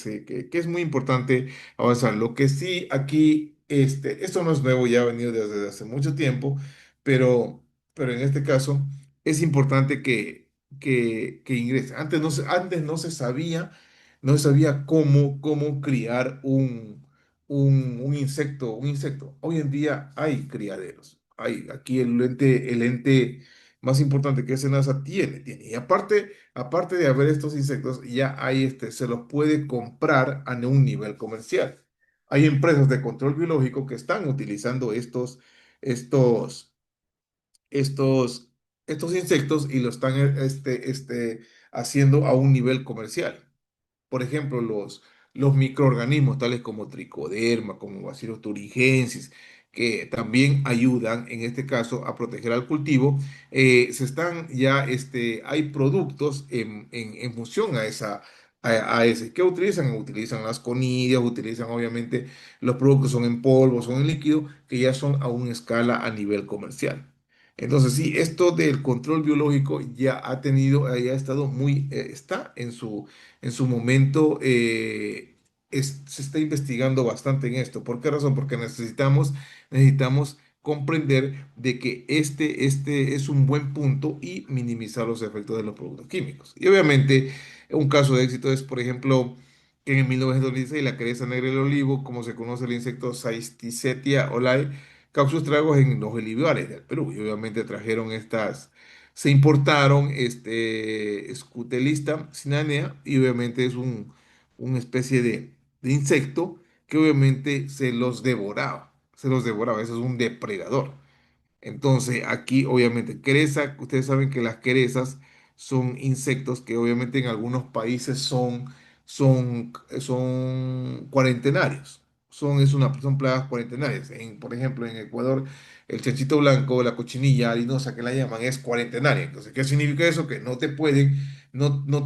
es muy importante avanzar. Lo que sí aquí, esto no es nuevo, ya ha venido desde hace mucho tiempo, pero en este caso es importante que ingrese. Antes no se sabía cómo criar un insecto. Hoy en día hay criaderos. Aquí el ente más importante que es NASA tiene. Y aparte de haber estos insectos, ya se los puede comprar a un nivel comercial. Hay empresas de control biológico que están utilizando estos, estos, estos insectos y lo están haciendo a un nivel comercial. Por ejemplo, los microorganismos tales como tricoderma, como Bacillus thuringiensis, que también ayudan en este caso a proteger al cultivo, hay productos en función a ese. ¿Qué utilizan? Utilizan las conillas, utilizan obviamente los productos son en polvo, son en líquido, que ya son a una escala a nivel comercial. Entonces, sí, esto del control biológico ya ha tenido, ya ha estado muy, está en su momento, se está investigando bastante en esto. ¿Por qué razón? Porque necesitamos comprender de que este es un buen punto y minimizar los efectos de los productos químicos. Y obviamente, un caso de éxito es, por ejemplo, que en 1916 la cereza negra del olivo, como se conoce el insecto Saesticietia olae, causó estragos en los olivares del Perú. Y obviamente trajeron se importaron Scutelista sinanea, y obviamente es una especie de insecto que obviamente se los devoraba, eso es un depredador. Entonces, aquí obviamente, ustedes saben que las querezas son insectos que obviamente en algunos países son cuarentenarios. Son plagas cuarentenarias. Por ejemplo, en Ecuador, el chanchito blanco, la cochinilla harinosa que la llaman, es cuarentenaria. Entonces, ¿qué significa eso? Que no te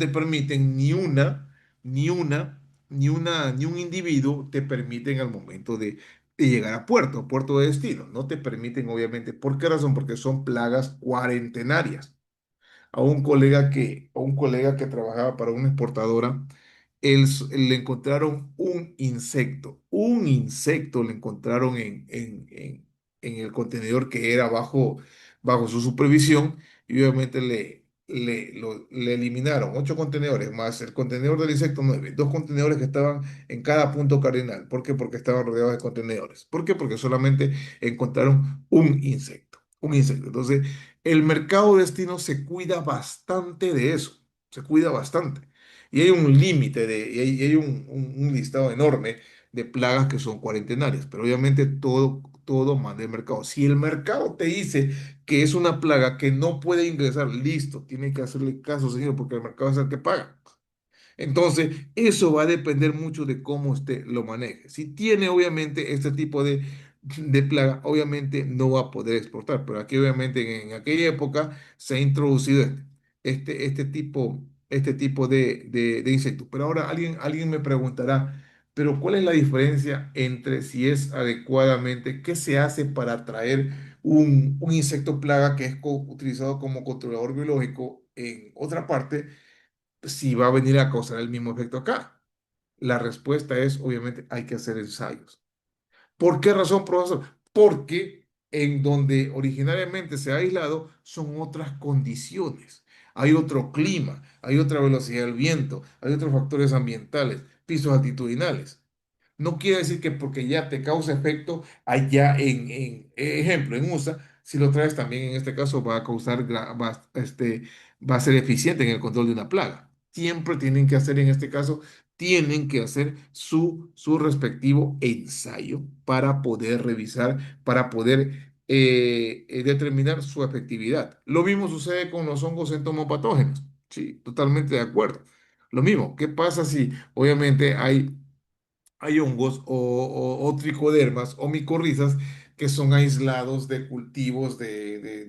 permiten ni una, ni un individuo te permiten al momento de llegar a puerto de destino. No te permiten, obviamente. ¿Por qué razón? Porque son plagas cuarentenarias. A un colega que trabajaba para una exportadora, le encontraron un insecto le encontraron en el contenedor que era bajo su supervisión, y obviamente le eliminaron 8 contenedores más el contenedor del insecto 9, 2 contenedores que estaban en cada punto cardinal. ¿Por qué? Porque estaban rodeados de contenedores. ¿Por qué? Porque solamente encontraron un insecto. Un insecto. Entonces, el mercado destino se cuida bastante de eso, se cuida bastante. Y hay un límite y hay un listado enorme de plagas que son cuarentenarias, pero obviamente todo manda el mercado. Si el mercado te dice que es una plaga que no puede ingresar, listo, tiene que hacerle caso, señor, porque el mercado es el que paga. Entonces, eso va a depender mucho de cómo usted lo maneje. Si tiene obviamente este tipo de plaga, obviamente no va a poder exportar, pero aquí obviamente en aquella época se ha introducido este tipo de insectos. Pero ahora alguien me preguntará, pero ¿cuál es la diferencia entre si es adecuadamente, qué se hace para atraer un insecto plaga que es utilizado como controlador biológico en otra parte, si va a venir a causar el mismo efecto acá? La respuesta es, obviamente, hay que hacer ensayos. ¿Por qué razón, profesor? Porque en donde originariamente se ha aislado son otras condiciones. Hay otro clima, hay otra velocidad del viento, hay otros factores ambientales, pisos altitudinales. No quiere decir que porque ya te causa efecto allá ejemplo, en USA, si lo traes también en este caso va a causar, va a ser eficiente en el control de una plaga. Siempre tienen que hacer, en este caso, tienen que hacer su respectivo ensayo para poder revisar, para poder determinar su efectividad. Lo mismo sucede con los hongos entomopatógenos. Sí, totalmente de acuerdo. Lo mismo, ¿qué pasa si obviamente hay hongos o tricodermas o micorrizas que son aislados de cultivos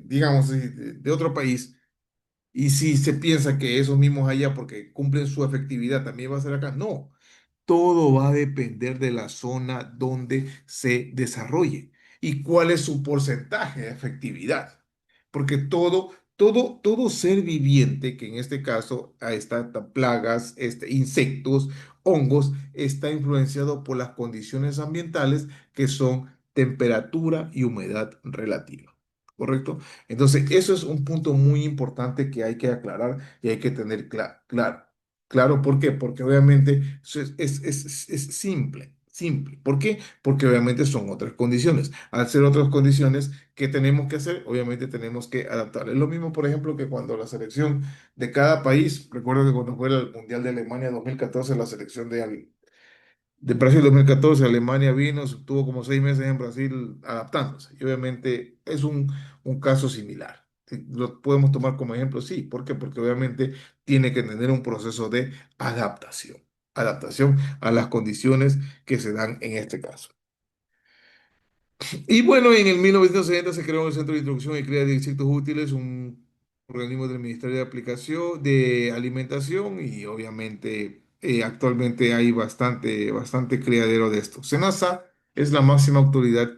digamos, de otro país? Y si se piensa que esos mismos allá, porque cumplen su efectividad, también va a ser acá. No, todo va a depender de la zona donde se desarrolle y cuál es su porcentaje de efectividad. Porque todo ser viviente, que en este caso están plagas, insectos, hongos, está influenciado por las condiciones ambientales que son temperatura y humedad relativa. ¿Correcto? Entonces, eso es un punto muy importante que hay que aclarar y hay que tener claro. Claro, ¿por qué? Porque obviamente eso es simple, simple. ¿Por qué? Porque obviamente son otras condiciones. Al ser otras condiciones, ¿qué tenemos que hacer? Obviamente tenemos que adaptar. Es lo mismo, por ejemplo, que cuando la selección de cada país, recuerdo que cuando fue el Mundial de Alemania 2014, la selección de Brasil 2014, Alemania vino, estuvo como 6 meses en Brasil adaptándose. Y obviamente es un caso similar. Sí, ¿lo podemos tomar como ejemplo? Sí. ¿Por qué? Porque obviamente tiene que tener un proceso de adaptación. Adaptación a las condiciones que se dan en este caso. Y bueno, en el 1970 se creó el Centro de Instrucción y Cría de Insectos Útiles, un organismo del Ministerio de Aplicación de Alimentación, y obviamente actualmente hay bastante criadero de esto. SENASA es la máxima autoridad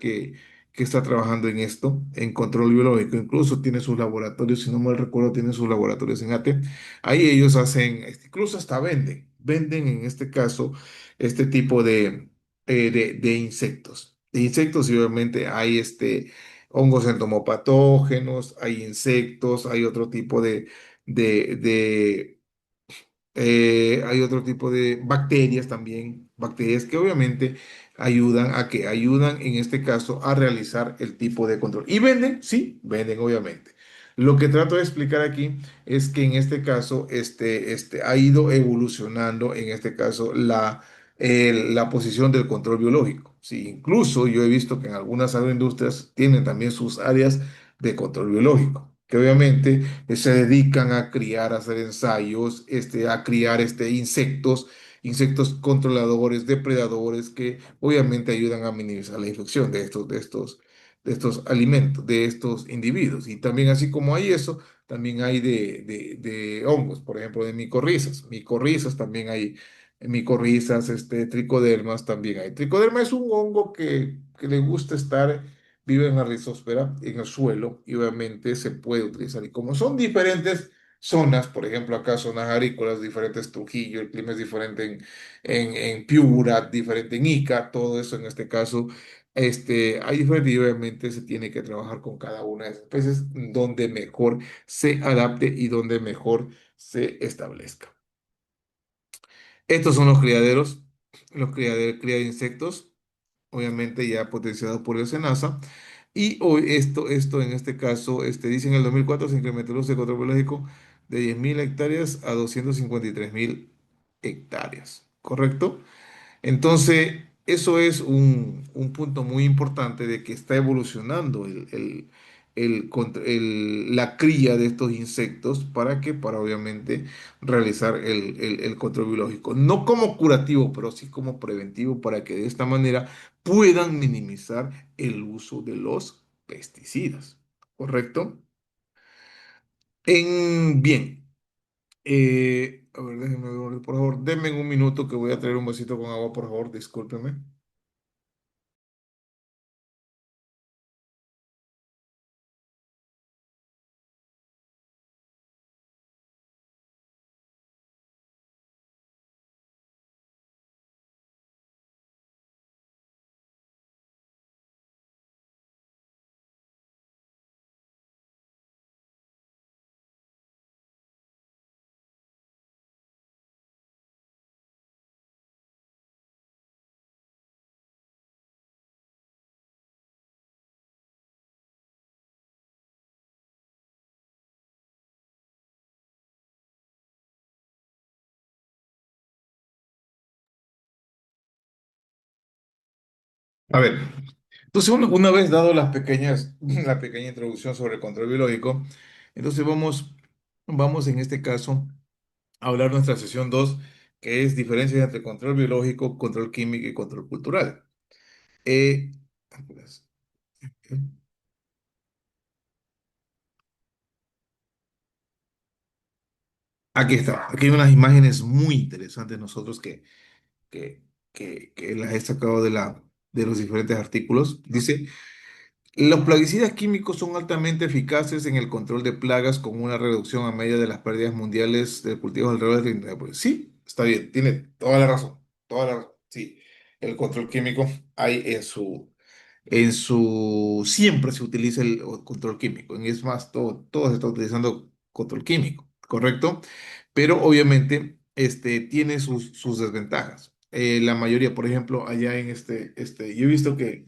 que está trabajando en esto, en control biológico. Incluso tiene sus laboratorios, si no mal recuerdo, tiene sus laboratorios en ATE. Ahí ellos hacen, incluso hasta venden en este caso este tipo de insectos. De insectos y obviamente hay hongos entomopatógenos, hay insectos, hay otro tipo de hay otro tipo de bacterias también, bacterias que obviamente ayudan en este caso a realizar el tipo de control. ¿Y venden? Sí, venden obviamente. Lo que trato de explicar aquí es que en este caso ha ido evolucionando, en este caso, la posición del control biológico. Sí, incluso yo he visto que en algunas agroindustrias tienen también sus áreas de control biológico, que obviamente se dedican a criar, a hacer ensayos, a criar insectos controladores, depredadores que obviamente ayudan a minimizar la infección de estos alimentos, de estos individuos. Y también así como hay eso, también hay de hongos, por ejemplo, de micorrizas. Micorrizas también hay, micorrizas, tricodermas también hay. Tricoderma es un hongo que le gusta estar vive en la rizosfera, en el suelo, y obviamente se puede utilizar. Y como son diferentes zonas, por ejemplo, acá zonas agrícolas, diferentes Trujillo, el clima es diferente en Piura, diferente en Ica, todo eso en este caso, hay diferente y obviamente se tiene que trabajar con cada una de esas especies donde mejor se adapte y donde mejor se establezca. Estos son los criaderos, cría de insectos obviamente ya potenciado por el SENASA. Y hoy esto en este caso, dice en el 2004 se incrementó el uso de control biológico de 10.000 hectáreas a 253.000 hectáreas, ¿correcto? Entonces, eso es un punto muy importante de que está evolucionando la cría de estos insectos para obviamente realizar el control biológico. No como curativo, pero sí como preventivo para que de esta manera puedan minimizar el uso de los pesticidas. ¿Correcto? Bien. A ver, déjenme ver, por favor, denme un minuto que voy a traer un vasito con agua, por favor, discúlpeme. A ver, entonces una vez dado la pequeña introducción sobre el control biológico, entonces vamos en este caso a hablar nuestra sesión 2 que es diferencias entre control biológico, control químico y control cultural. Eh, Aquí está, aquí hay unas imágenes muy interesantes nosotros que, que las he sacado de los diferentes artículos. Dice, los plaguicidas químicos son altamente eficaces en el control de plagas con una reducción a media de las pérdidas mundiales de cultivos alrededor del 30%. Pues sí, está bien, tiene toda la razón, toda la razón. Sí, el control químico hay siempre se utiliza el control químico. Y es más, todo se está utilizando control químico, ¿correcto? Pero obviamente tiene sus desventajas. La mayoría, por ejemplo, allá yo he visto que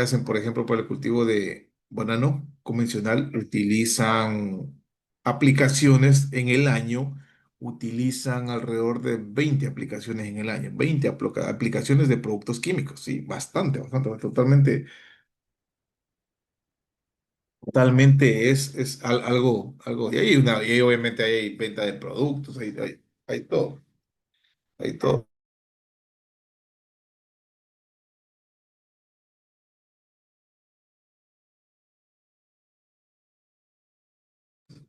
hacen, por ejemplo, para el cultivo de banano convencional, utilizan aplicaciones en el año, utilizan alrededor de 20 aplicaciones en el año, 20 aplicaciones de productos químicos, sí, bastante, totalmente es algo, y ahí obviamente hay venta de productos, hay todo, hay todo.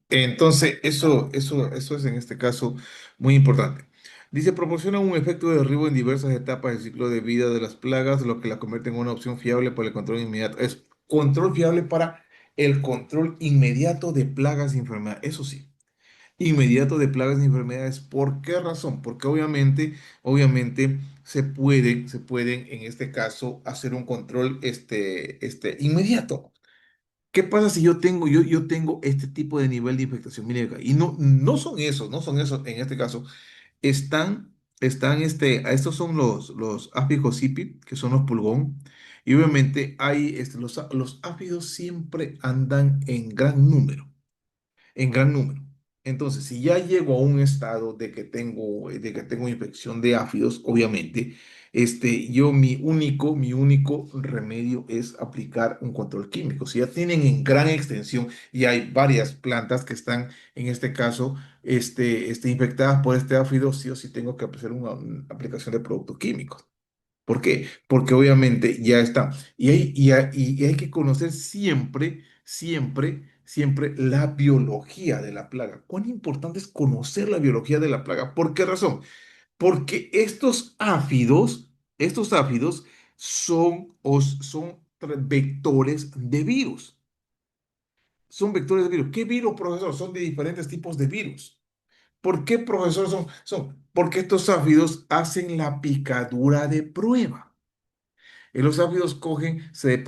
Entonces, eso es en este caso muy importante. Dice, proporciona un efecto de derribo en diversas etapas del ciclo de vida de las plagas, lo que la convierte en una opción fiable para el control inmediato. Eso. control fiable para el control inmediato de plagas y enfermedades. Eso sí, inmediato de plagas y enfermedades. ¿Por qué razón? Porque obviamente se pueden en este caso hacer un control inmediato. ¿Qué pasa si yo tengo este tipo de nivel de infectación? Mire acá, y no son esos en este caso. Estos son los Apis hippie, que son los pulgón, y obviamente los áfidos siempre andan en gran número. Entonces, si ya llego a un estado de que tengo infección de áfidos, obviamente, mi único remedio es aplicar un control químico. Si ya tienen en gran extensión y hay varias plantas que están, en este caso, infectadas por este áfido, sí o sí tengo que hacer una aplicación de productos químicos. ¿Por qué? Porque obviamente ya está. Y hay que conocer siempre, siempre, siempre la biología de la plaga. ¿Cuán importante es conocer la biología de la plaga? ¿Por qué razón? Porque estos áfidos son vectores de virus. Son vectores de virus. ¿Qué virus, profesor? Son de diferentes tipos de virus. ¿Por qué, profesor? Porque estos áfidos hacen la picadura de prueba. Y los áfidos cogen, se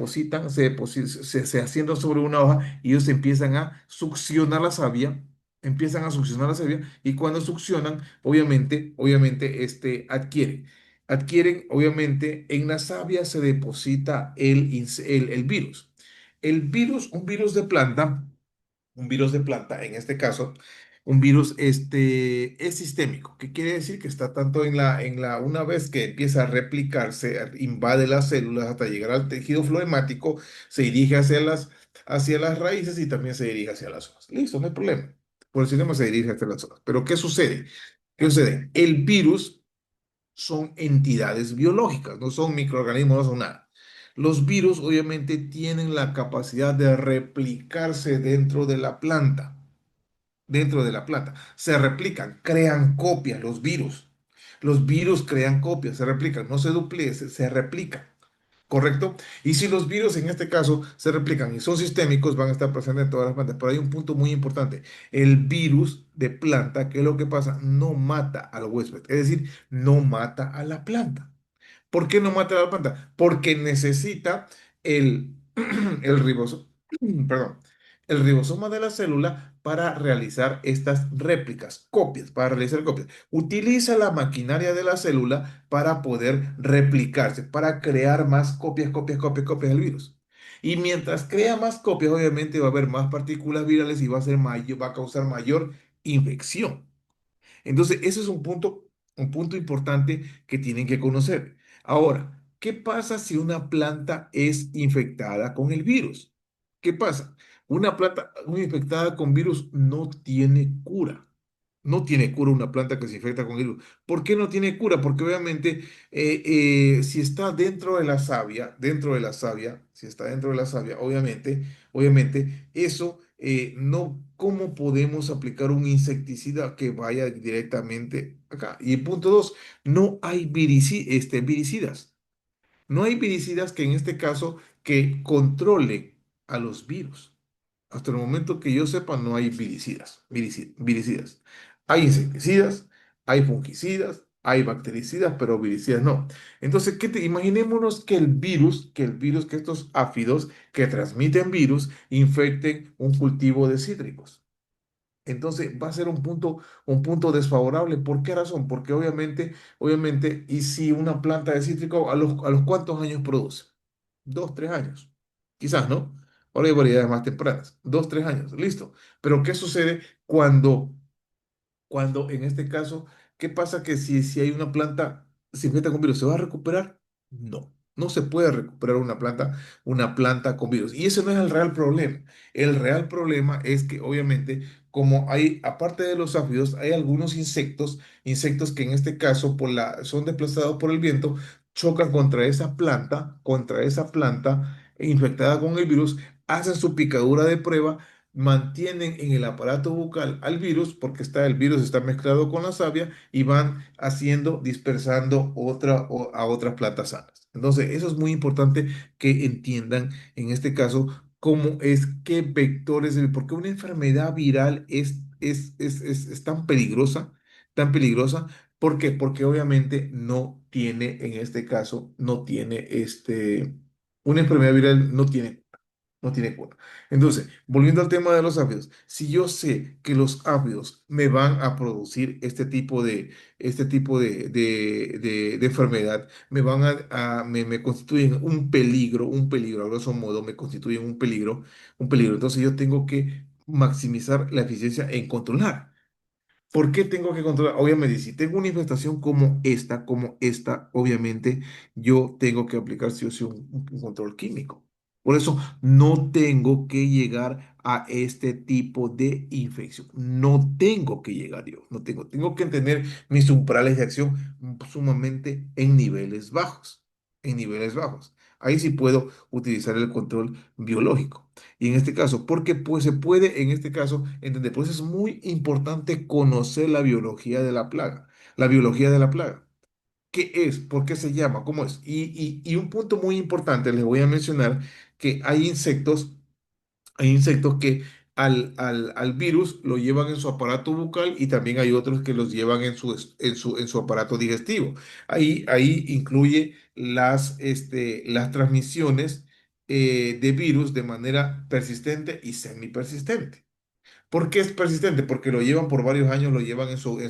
asientan sobre una hoja y ellos empiezan a succionar la savia, y cuando succionan, obviamente, adquieren, obviamente, en la savia se deposita el virus. Un virus de planta, en este caso, un virus es sistémico, que quiere decir que está tanto una vez que empieza a replicarse, invade las células hasta llegar al tejido floemático, se dirige hacia las raíces y también se dirige hacia las hojas. Listo, no hay problema. Por el sistema se dirige hacia las hojas. Pero ¿qué sucede? ¿Qué sucede? El virus son entidades biológicas, no son microorganismos, no son nada. Los virus obviamente tienen la capacidad de replicarse dentro de la planta. Se replican, crean copias los virus. Los virus crean copias, se replican, no se duplican, se replican. ¿Correcto? Y si los virus en este caso se replican y son sistémicos, van a estar presentes en todas las plantas. Pero hay un punto muy importante. El virus de planta, ¿qué es lo que pasa? No mata al huésped, es decir, no mata a la planta. ¿Por qué no mata a la planta? Porque necesita el, el ribosoma, perdón, el ribosoma de la célula para realizar estas réplicas, copias, para realizar copias. Utiliza la maquinaria de la célula para poder replicarse, para crear más copias, copias, copias, copias del virus. Y mientras crea más copias, obviamente va a haber más partículas virales y va a causar mayor infección. Entonces, ese es un punto importante que tienen que conocer. Ahora, ¿qué pasa si una planta es infectada con el virus? ¿Qué pasa? Una planta infectada con virus no tiene cura. No tiene cura una planta que se infecta con virus. ¿Por qué no tiene cura? Porque obviamente si está si está dentro de la savia, obviamente eso no, ¿cómo podemos aplicar un insecticida que vaya directamente acá? Y el punto dos, no hay viricidas. No hay viricidas que en este caso que controle a los virus. Hasta el momento que yo sepa, no hay viricidas. Hay insecticidas, hay fungicidas, hay bactericidas, pero viricidas no. Entonces, imaginémonos que estos áfidos que transmiten virus infecten un cultivo de cítricos. Entonces va a ser un punto desfavorable. ¿Por qué razón? Porque obviamente, y si una planta de cítrico, ¿a los cuántos años produce? 2, 3 años. Quizás, ¿no? Ahora hay variedades más tempranas. 2, 3 años. Listo. Pero ¿qué sucede cuando en este caso, qué pasa que si hay una planta, se infecta con virus, ¿se va a recuperar? No, no se puede recuperar una planta con virus. Y ese no es el real problema. El real problema es que obviamente, como hay, aparte de los áfidos, hay algunos insectos que en este caso son desplazados por el viento, chocan contra esa planta infectada con el virus, hacen su picadura de prueba, mantienen en el aparato bucal al virus, porque el virus está mezclado con la savia y van haciendo, dispersando a otras plantas sanas. Entonces, eso es muy importante que entiendan en este caso cómo es, qué vectores, porque una enfermedad viral es tan peligrosa. ¿Por qué? Porque obviamente no tiene, en este caso, no tiene una enfermedad viral no tiene cura. Entonces, volviendo al tema de los áfidos, si yo sé que los áfidos me van a producir este tipo de enfermedad, me constituyen un peligro, a grosso modo, me constituyen un peligro. Entonces, yo tengo que maximizar la eficiencia en controlar. ¿Por qué tengo que controlar? Obviamente, si tengo una infestación como esta, obviamente yo tengo que aplicar sí o sí un control químico. Por eso no tengo que llegar a este tipo de infección. No tengo que llegar yo. No tengo que tener mis umbrales de acción sumamente en niveles bajos. En niveles bajos. Ahí sí puedo utilizar el control biológico. Y en este caso, porque pues se puede en este caso entender, pues es muy importante conocer la biología de la plaga, la biología de la plaga. ¿Qué es? ¿Por qué se llama? ¿Cómo es? Y un punto muy importante, les voy a mencionar que hay insectos que al virus lo llevan en su aparato bucal y también hay otros que los llevan en su aparato digestivo. Ahí incluye las transmisiones de virus de manera persistente y semipersistente. ¿Por qué es persistente? Porque lo llevan por varios años, lo llevan en su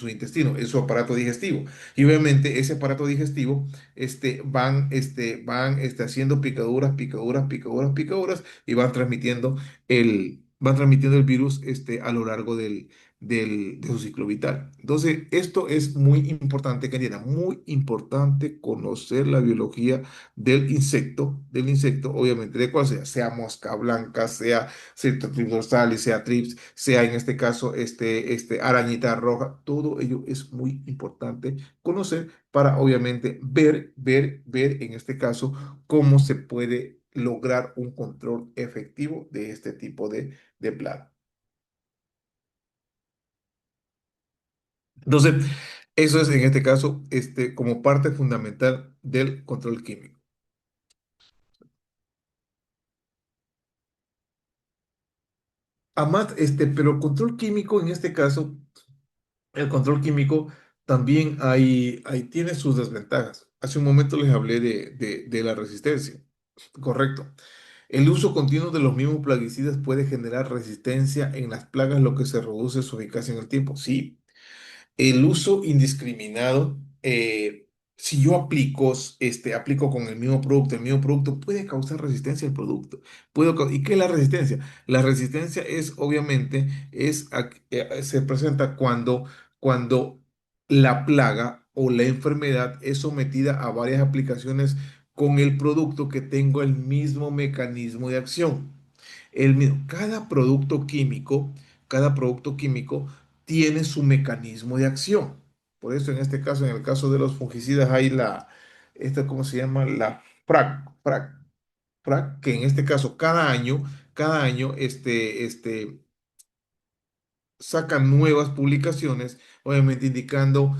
intestino, en su aparato digestivo. Y obviamente ese aparato digestivo van haciendo picaduras, picaduras, picaduras, picaduras y van transmitiendo el virus a lo largo de su ciclo vital. Entonces, esto es muy importante que entiendan, muy importante conocer la biología del insecto, obviamente, de cual sea mosca blanca, sea trips dorsalis, sea trips, sea en este caso arañita roja, todo ello es muy importante conocer para obviamente ver en este caso cómo se puede lograr un control efectivo de este tipo de plaga. Entonces, eso es en este caso como parte fundamental del control químico. Además, pero el control químico en este caso, el control químico también tiene sus desventajas. Hace un momento les hablé de la resistencia. Correcto. El uso continuo de los mismos plaguicidas puede generar resistencia en las plagas, lo que se reduce su eficacia en el tiempo. Sí, el uso indiscriminado, si yo aplico con el mismo producto puede causar resistencia al producto. ¿Y qué es la resistencia? La resistencia es, obviamente, se presenta cuando la plaga o la enfermedad es sometida a varias aplicaciones con el producto que tengo el mismo mecanismo de acción. Cada producto químico tiene su mecanismo de acción. Por eso en este caso, en el caso de los fungicidas, hay ¿cómo se llama? La FRAC, que en este caso cada año sacan nuevas publicaciones, obviamente indicando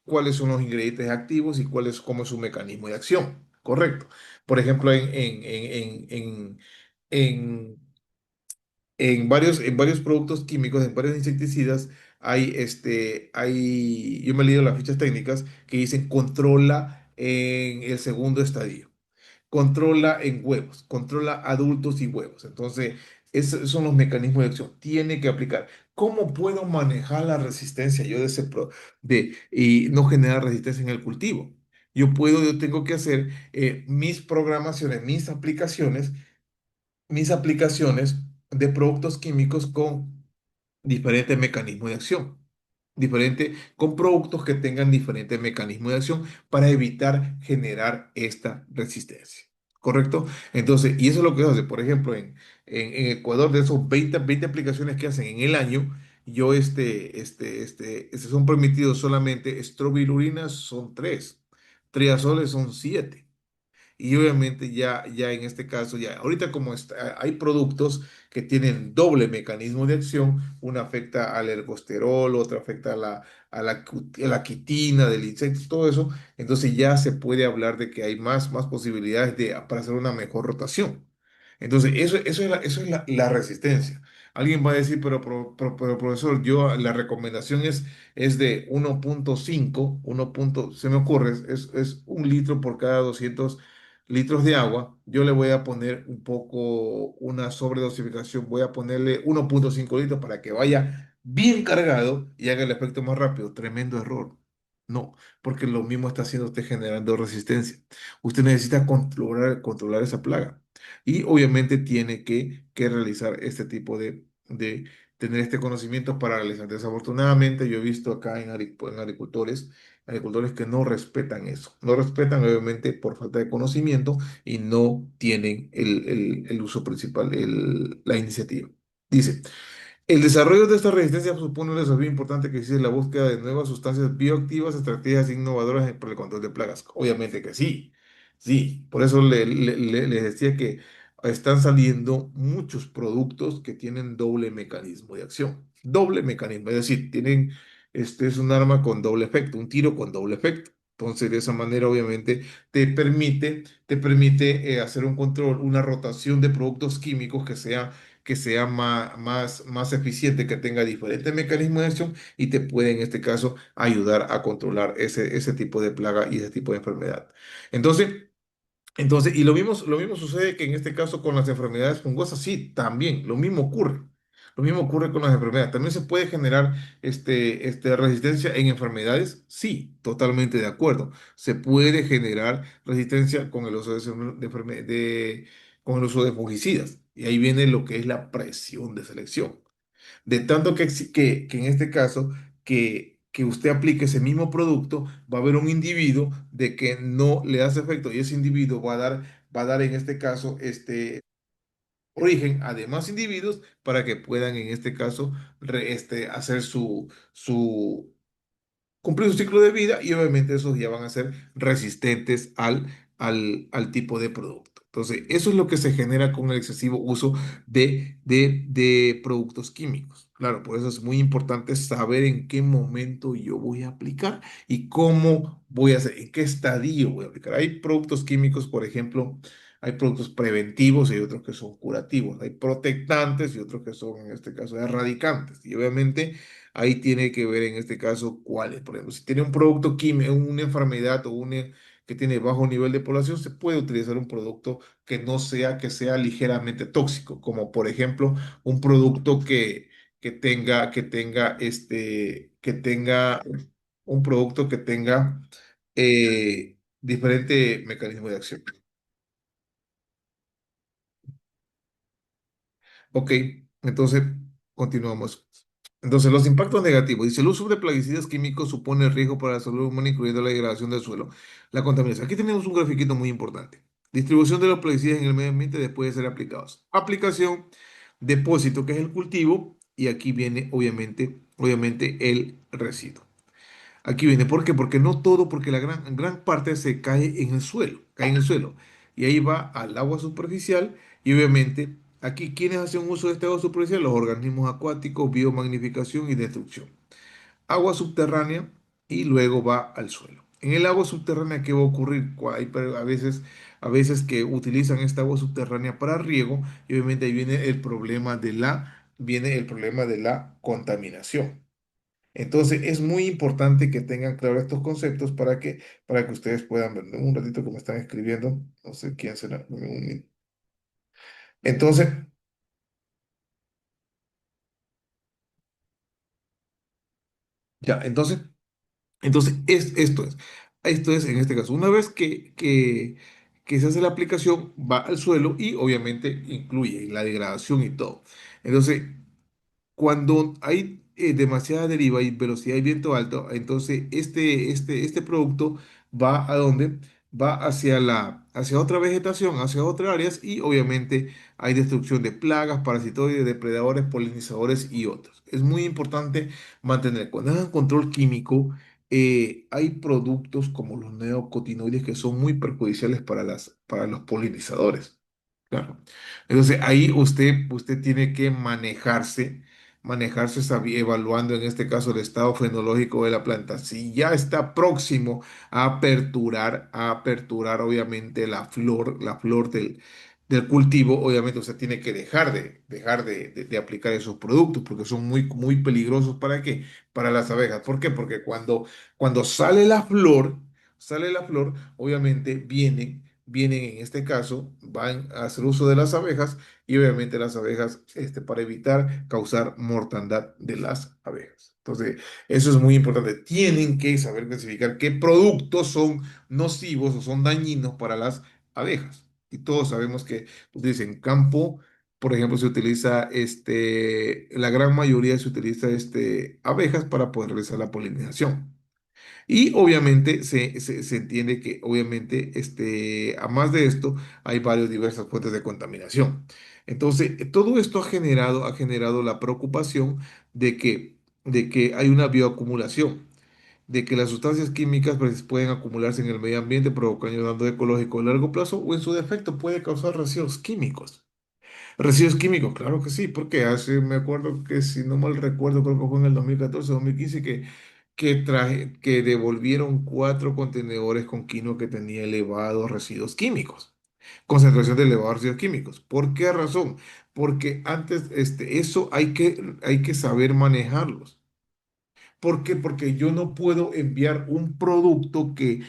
cuáles son los ingredientes activos y cómo es su mecanismo de acción. Correcto. Por ejemplo, en, en varios productos químicos, en varios insecticidas, yo me he leído las fichas técnicas que dicen controla en el segundo estadio, controla en huevos, controla adultos y huevos. Entonces, esos son los mecanismos de acción. Tiene que aplicar. ¿Cómo puedo manejar la resistencia yo y no generar resistencia en el cultivo? Yo tengo que hacer mis programaciones, mis aplicaciones de productos químicos con diferentes mecanismos de acción. Con productos que tengan diferentes mecanismos de acción para evitar generar esta resistencia. ¿Correcto? Entonces, y eso es lo que hace. Por ejemplo, en Ecuador, de esos 20 aplicaciones que hacen en el año, son permitidos solamente estrobilurinas son 3, triazoles son 7 Y obviamente ya en este caso, ya ahorita como hay productos que tienen doble mecanismo de acción, una afecta al ergosterol, otra afecta a la quitina del insecto, todo eso, entonces ya se puede hablar de que hay más posibilidades para hacer una mejor rotación. Entonces, eso es la resistencia. Alguien va a decir, pero, profesor, la recomendación es de 1.5, se me ocurre, es 1 litro por cada 200 litros de agua. Yo le voy a poner un poco una sobredosificación, voy a ponerle 1.5 litros para que vaya bien cargado y haga el efecto más rápido. Tremendo error. No, porque lo mismo está haciendo usted generando resistencia. Usted necesita controlar esa plaga y obviamente tiene que realizar este tipo de tener este conocimiento para realizar. Desafortunadamente, yo he visto acá en agricultores que no respetan eso, no respetan obviamente por falta de conocimiento y no tienen el uso principal, la iniciativa. Dice, el desarrollo de esta resistencia supone un desafío importante que exige la búsqueda de nuevas sustancias bioactivas, estrategias innovadoras para el control de plagas. Obviamente que sí, sí. Por eso les decía que están saliendo muchos productos que tienen doble mecanismo de acción. Doble mecanismo, es decir, es un arma con doble efecto, un tiro con doble efecto. Entonces, de esa manera, obviamente, te permite hacer un control, una rotación de productos químicos que sea más eficiente, que tenga diferentes mecanismos de acción y te puede en este caso ayudar a controlar ese tipo de plaga y ese tipo de enfermedad. Entonces, y lo mismo sucede que en este caso con las enfermedades fungosas, sí, también, lo mismo ocurre. Lo mismo ocurre con las enfermedades. También se puede generar resistencia en enfermedades. Sí, totalmente de acuerdo. Se puede generar resistencia con el uso con el uso de fungicidas. Y ahí viene lo que es la presión de selección. De tanto que en este caso, que usted aplique ese mismo producto, va a haber un individuo de que no le hace efecto y ese individuo va a dar en este caso origen a demás individuos para que puedan en este caso hacer cumplir su ciclo de vida y obviamente esos ya van a ser resistentes al tipo de producto. Entonces, eso es lo que se genera con el excesivo uso de productos químicos. Claro, por eso es muy importante saber en qué momento yo voy a aplicar y cómo voy a hacer, en qué estadio voy a aplicar. Hay productos químicos, por ejemplo, hay productos preventivos y hay otros que son curativos. Hay protectantes y otros que son, en este caso, erradicantes. Y obviamente ahí tiene que ver en este caso cuál es. Por ejemplo, si tiene un producto químico, una enfermedad o que tiene bajo nivel de población, se puede utilizar un producto que sea ligeramente tóxico, como por ejemplo un producto que tenga un producto que tenga diferente mecanismo de acción. Ok, entonces continuamos. Entonces, los impactos negativos. Dice, el uso de plaguicidas químicos supone riesgo para la salud humana, incluyendo la degradación del suelo, la contaminación. Aquí tenemos un grafiquito muy importante. Distribución de los plaguicidas en el medio ambiente después de ser aplicados. Aplicación, depósito, que es el cultivo, y aquí viene, obviamente, el residuo. Aquí viene, ¿por qué? Porque no todo, porque la gran parte se cae en el suelo. Y ahí va al agua superficial y obviamente aquí, ¿quiénes hacen uso de este agua superficial? Los organismos acuáticos, biomagnificación y destrucción. Agua subterránea y luego va al suelo. En el agua subterránea, ¿qué va a ocurrir? A veces que utilizan esta agua subterránea para riego y obviamente ahí viene el problema de la contaminación. Entonces es muy importante que tengan claro estos conceptos para que ustedes puedan ver. Un ratito que me están escribiendo, no sé quién será. Entonces, ya, entonces esto es en este caso. Una vez que se hace la aplicación, va al suelo y obviamente incluye la degradación y todo. Entonces, cuando hay demasiada deriva y velocidad y viento alto, entonces este producto va a dónde? Va hacia otra vegetación, hacia otras áreas y obviamente hay destrucción de plagas, parasitoides, depredadores, polinizadores y otros. Es muy importante mantener, cuando hagan control químico, hay productos como los neocotinoides que son muy perjudiciales para los polinizadores. Claro. Entonces ahí usted tiene que manejarse evaluando en este caso el estado fenológico de la planta. Si ya está próximo a aperturar obviamente la flor del cultivo, obviamente usted tiene que dejar de aplicar esos productos porque son muy, muy peligrosos. ¿Para qué? Para las abejas. ¿Por qué? Porque cuando sale la flor, obviamente vienen en este caso, van a hacer uso de las abejas y obviamente las abejas, para evitar causar mortandad de las abejas. Entonces, eso es muy importante. Tienen que saber clasificar qué productos son nocivos o son dañinos para las abejas. Y todos sabemos que, en campo, por ejemplo, se utiliza, la gran mayoría se utiliza, abejas para poder realizar la polinización. Y obviamente se entiende que obviamente a más de esto hay varias diversas fuentes de contaminación. Entonces, todo esto ha generado la preocupación de que hay una bioacumulación, de que las sustancias químicas pues, pueden acumularse en el medio ambiente provocando daño ecológico a largo plazo o en su defecto puede causar residuos químicos. Residuos químicos, claro que sí, porque me acuerdo que si no mal recuerdo, creo que fue en el 2014 2015 que devolvieron 4 contenedores con quino que tenía elevados residuos químicos, concentración de elevados residuos químicos. ¿Por qué razón? Porque antes, eso hay que saber manejarlos. ¿Por qué? Porque yo no puedo enviar un producto que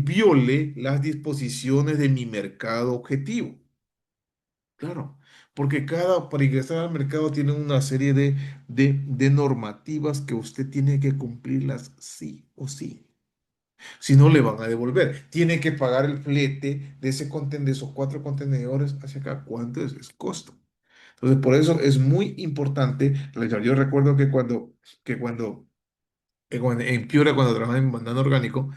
viole las disposiciones de mi mercado objetivo. Claro, porque para ingresar al mercado tiene una serie de normativas que usted tiene que cumplirlas sí o sí. Si no, le van a devolver. Tiene que pagar el flete de esos 4 contenedores hacia acá. ¿Cuánto es costo? Entonces, por eso es muy importante realizar. Yo recuerdo que cuando en Piura, cuando trabajaba en Bandana Orgánico,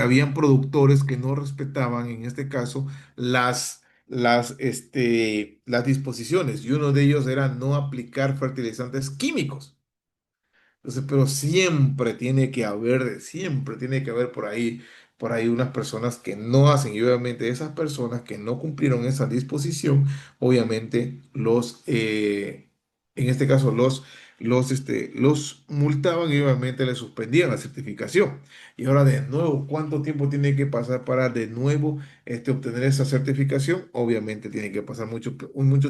habían productores que no respetaban, en este caso, las disposiciones, y uno de ellos era no aplicar fertilizantes químicos. Entonces, pero siempre tiene que haber por ahí unas personas que no hacen, y obviamente esas personas que no cumplieron esa disposición, obviamente en este caso los multaban y obviamente les suspendían la certificación. Y ahora de nuevo, ¿cuánto tiempo tiene que pasar para de nuevo obtener esa certificación? Obviamente tiene que pasar mucho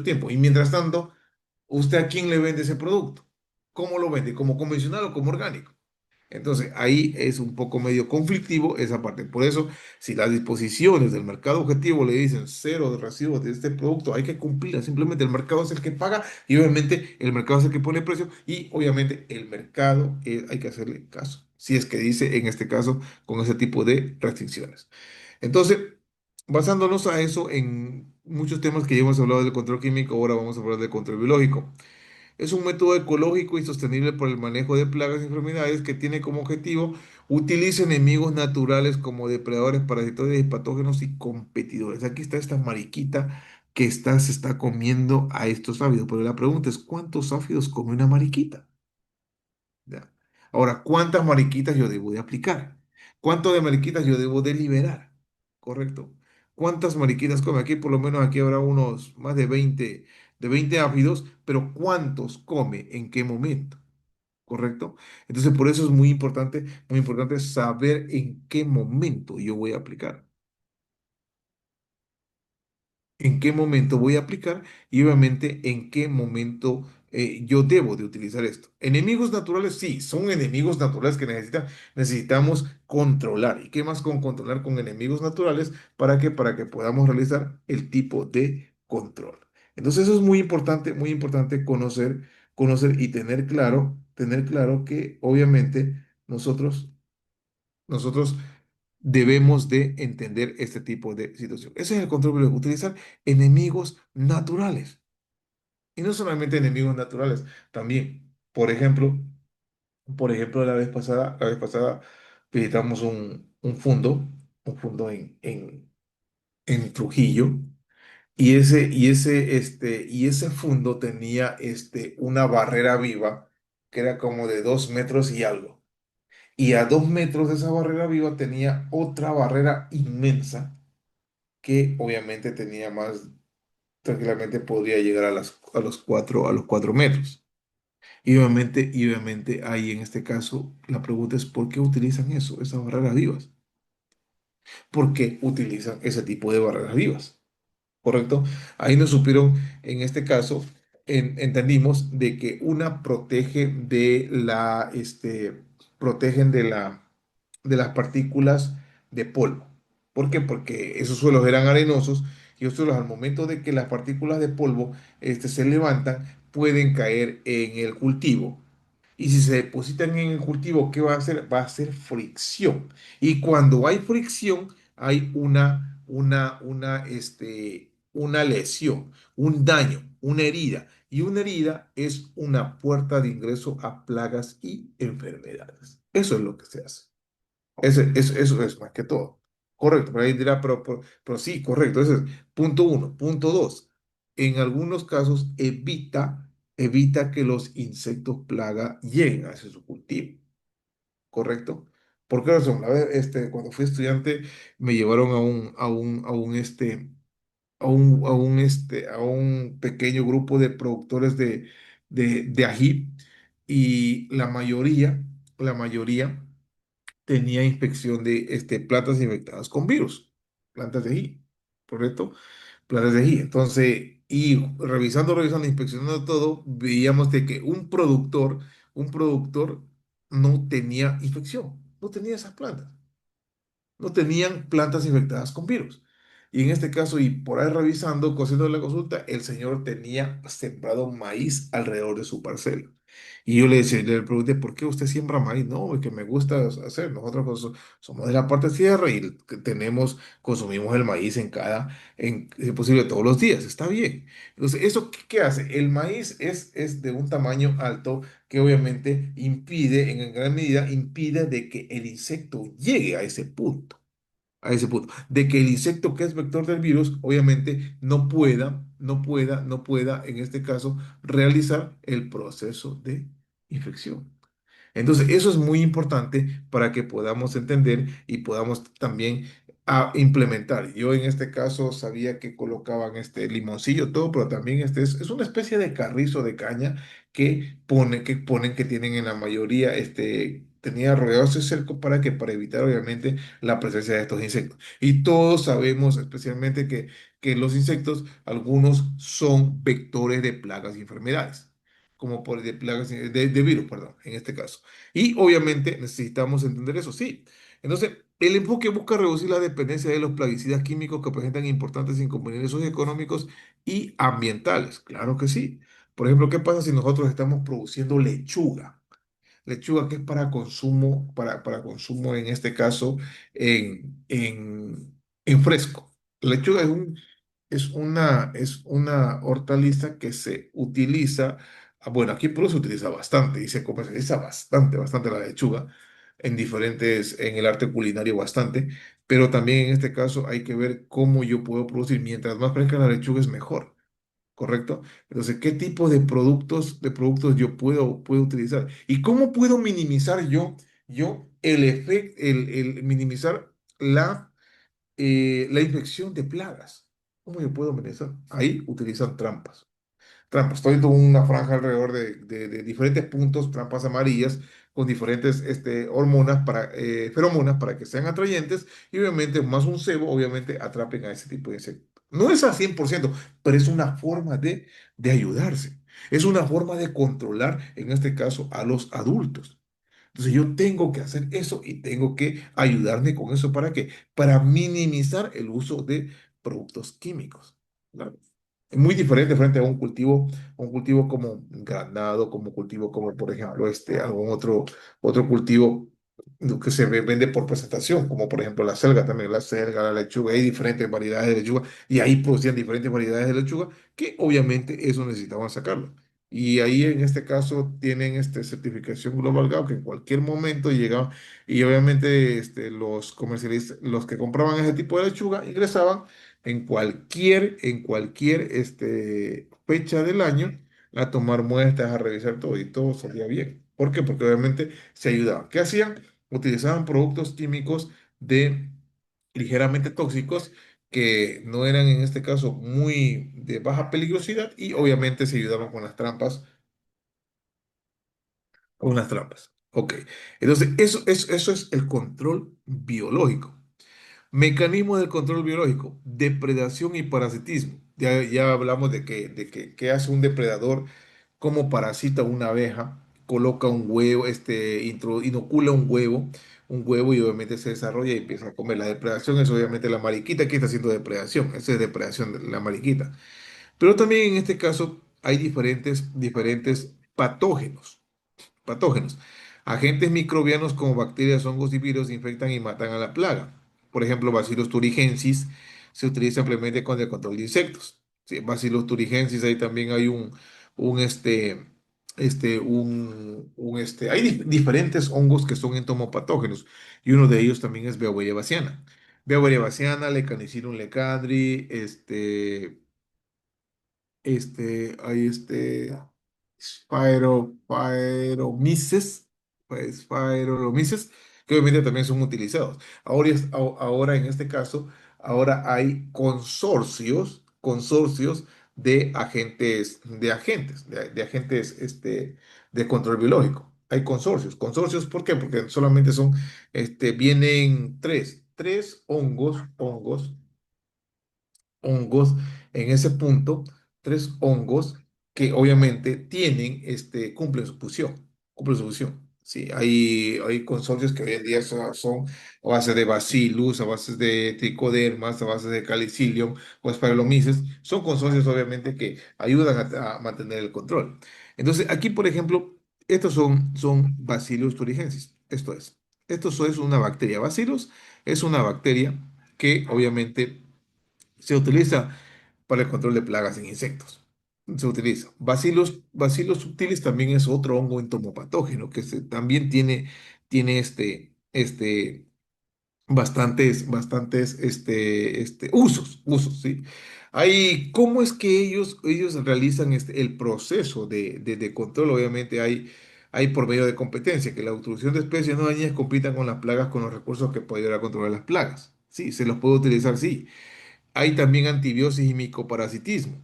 tiempo. Y mientras tanto, ¿usted a quién le vende ese producto? ¿Cómo lo vende? ¿Como convencional o como orgánico? Entonces, ahí es un poco medio conflictivo esa parte. Por eso, si las disposiciones del mercado objetivo le dicen cero de residuos de este producto, hay que cumplirlas. Simplemente el mercado es el que paga y obviamente el mercado es el que pone el precio y obviamente el mercado hay que hacerle caso. Si es que dice en este caso con ese tipo de restricciones. Entonces, basándonos a eso en muchos temas que ya hemos hablado del control químico, ahora vamos a hablar del control biológico. Es un método ecológico y sostenible por el manejo de plagas y enfermedades que tiene como objetivo utiliza enemigos naturales como depredadores, parasitoides y patógenos y competidores. Aquí está esta mariquita se está comiendo a estos áfidos, pero la pregunta es, ¿cuántos áfidos come una mariquita? ¿Ya? Ahora, ¿cuántas mariquitas yo debo de aplicar? ¿Cuánto de mariquitas yo debo de liberar? ¿Correcto? ¿Cuántas mariquitas come? Aquí por lo menos aquí habrá unos más de veinte áfidos, pero ¿cuántos come? ¿En qué momento? ¿Correcto? Entonces, por eso es muy importante saber en qué momento yo voy a aplicar. En qué momento voy a aplicar y obviamente en qué momento yo debo de utilizar esto. Enemigos naturales, sí, son enemigos naturales que necesitamos controlar. ¿Y qué más con controlar con enemigos naturales? ¿Para qué? Para que podamos realizar el tipo de control. Entonces eso es muy importante conocer y tener claro que obviamente nosotros debemos de entender este tipo de situación. Ese es el control biológico, utilizar enemigos naturales. Y no solamente enemigos naturales, también, por ejemplo, la vez pasada visitamos un fundo en Trujillo, y ese fundo tenía una barrera viva que era como de 2 metros y algo. Y a 2 metros de esa barrera viva tenía otra barrera inmensa que obviamente tenía más, tranquilamente podría llegar a los 4 metros. Y obviamente ahí en este caso la pregunta es ¿por qué utilizan eso, esas barreras vivas? ¿Por qué utilizan ese tipo de barreras vivas? ¿Correcto? Ahí nos supieron, en este caso, entendimos de que una protege protegen de las partículas de polvo. ¿Por qué? Porque esos suelos eran arenosos y esos suelos al momento de que las partículas de polvo se levantan, pueden caer en el cultivo. Y si se depositan en el cultivo, ¿qué va a hacer? Va a hacer fricción. Y cuando hay fricción, hay una lesión, un daño, una herida. Y una herida es una puerta de ingreso a plagas y enfermedades. Eso es lo que se hace. Eso es más que todo. Correcto, pero ahí dirá, pero sí, correcto. Ese es punto uno. Punto dos, en algunos casos evita que los insectos plaga lleguen hacia su cultivo. ¿Correcto? ¿Por qué razón? A ver, cuando fui estudiante me llevaron a un pequeño grupo de productores de ají y la mayoría tenía infección de plantas infectadas con virus, plantas de ají, ¿correcto? Plantas de ají. Entonces, y revisando, inspeccionando todo, veíamos de que un productor no tenía infección, no tenía esas plantas, no tenían plantas infectadas con virus. Y en este caso, y por ahí revisando, cosiendo la consulta, el señor tenía sembrado maíz alrededor de su parcela. Y yo le decía, le pregunté, ¿por qué usted siembra maíz? No, es que me gusta hacer. Nosotros somos de la parte sierra y consumimos el maíz si es posible, todos los días. Está bien. Entonces, ¿eso qué hace? El maíz es de un tamaño alto que obviamente en gran medida, impide de que el insecto llegue a ese punto, de que el insecto que es vector del virus, obviamente, no pueda, en este caso, realizar el proceso de infección. Entonces, eso es muy importante para que podamos entender y podamos también implementar. Yo en este caso sabía que colocaban este limoncillo, todo, pero también es una especie de carrizo de caña que tienen en la mayoría, tenía rodeado ese cerco para evitar obviamente la presencia de estos insectos. Y todos sabemos especialmente que los insectos, algunos son vectores de plagas y enfermedades como de plagas, de virus, perdón, en este caso. Y obviamente necesitamos entender eso, sí. Entonces, el enfoque busca reducir la dependencia de los plaguicidas químicos que presentan importantes inconvenientes socioeconómicos y ambientales. Claro que sí. Por ejemplo, ¿qué pasa si nosotros estamos produciendo lechuga? Lechuga que es para consumo en este caso en fresco. Lechuga es una hortaliza que se utiliza, bueno, aquí en Perú se utiliza bastante y se comercializa bastante, bastante la lechuga en el arte culinario bastante, pero también en este caso hay que ver cómo yo puedo producir. Mientras más fresca la lechuga es mejor. ¿Correcto? Entonces, ¿qué tipo de productos yo puedo utilizar? ¿Y cómo puedo minimizar yo el efecto, minimizar la infección de plagas? ¿Cómo yo puedo minimizar? Ahí utilizan trampas. Estoy en una franja alrededor de diferentes puntos, trampas amarillas con diferentes feromonas para que sean atrayentes y obviamente más un cebo, obviamente atrapen a ese tipo de insectos. No es al 100%, pero es una forma de ayudarse. Es una forma de controlar, en este caso, a los adultos. Entonces yo tengo que hacer eso y tengo que ayudarme con eso. ¿Para qué? Para minimizar el uso de productos químicos. ¿Claro? Es muy diferente frente a un cultivo como granado, como cultivo como por ejemplo algún otro cultivo que se vende por presentación, como por ejemplo la selga también, la selga, la lechuga, hay diferentes variedades de lechuga y ahí producían diferentes variedades de lechuga que obviamente eso necesitaban sacarlo. Y ahí en este caso tienen certificación Global Gap que en cualquier momento llegaban y obviamente los comercialistas, los que compraban ese tipo de lechuga ingresaban en cualquier fecha del año a tomar muestras, a revisar todo y todo salía bien. ¿Por qué? Porque obviamente se ayudaban. ¿Qué hacían? Utilizaban productos químicos de ligeramente tóxicos que no eran en este caso muy de baja peligrosidad y obviamente se ayudaban con las trampas. Ok, entonces eso es el control biológico. Mecanismo del control biológico, depredación y parasitismo. Ya hablamos qué hace un depredador, cómo parasita una abeja, coloca un huevo, inocula un huevo y obviamente se desarrolla y empieza a comer. La depredación es obviamente la mariquita que está haciendo depredación, esa es depredación de la mariquita. Pero también en este caso hay diferentes patógenos. Agentes microbianos como bacterias, hongos y virus infectan y matan a la plaga. Por ejemplo, Bacillus thuringiensis se utiliza ampliamente con el control de insectos. Sí, Bacillus thuringiensis, ahí también hay un, hay diferentes hongos que son entomopatógenos y uno de ellos también es Beauveria baciana. Beauveria baciana, Lecanicirium lecandri, hay Pyromyces, pues Pyromyces, que obviamente también son utilizados. Ahora en este caso, ahora hay consorcios de agentes de control biológico. Hay consorcios. ¿Consorcios por qué? Porque solamente vienen tres hongos en ese punto, tres hongos que obviamente cumplen su función. Sí, hay consorcios que hoy en día son a base de bacillus, a base de tricodermas, a base de calicilium o Aspergillomyces. Son consorcios obviamente que ayudan a mantener el control. Entonces, aquí, por ejemplo, son Bacillus thuringiensis. Esto es una bacteria. Bacillus es una bacteria que obviamente se utiliza para el control de plagas en insectos. Se utiliza. Bacillus subtilis también es otro hongo entomopatógeno que también tiene bastantes usos, ¿sí? ¿Cómo es que ellos realizan el proceso de control? Obviamente hay por medio de competencia, que la introducción de especies no dañinas compitan con las plagas con los recursos que puede ayudar a controlar las plagas. Sí, se los puede utilizar, sí. Hay también antibiosis y micoparasitismo.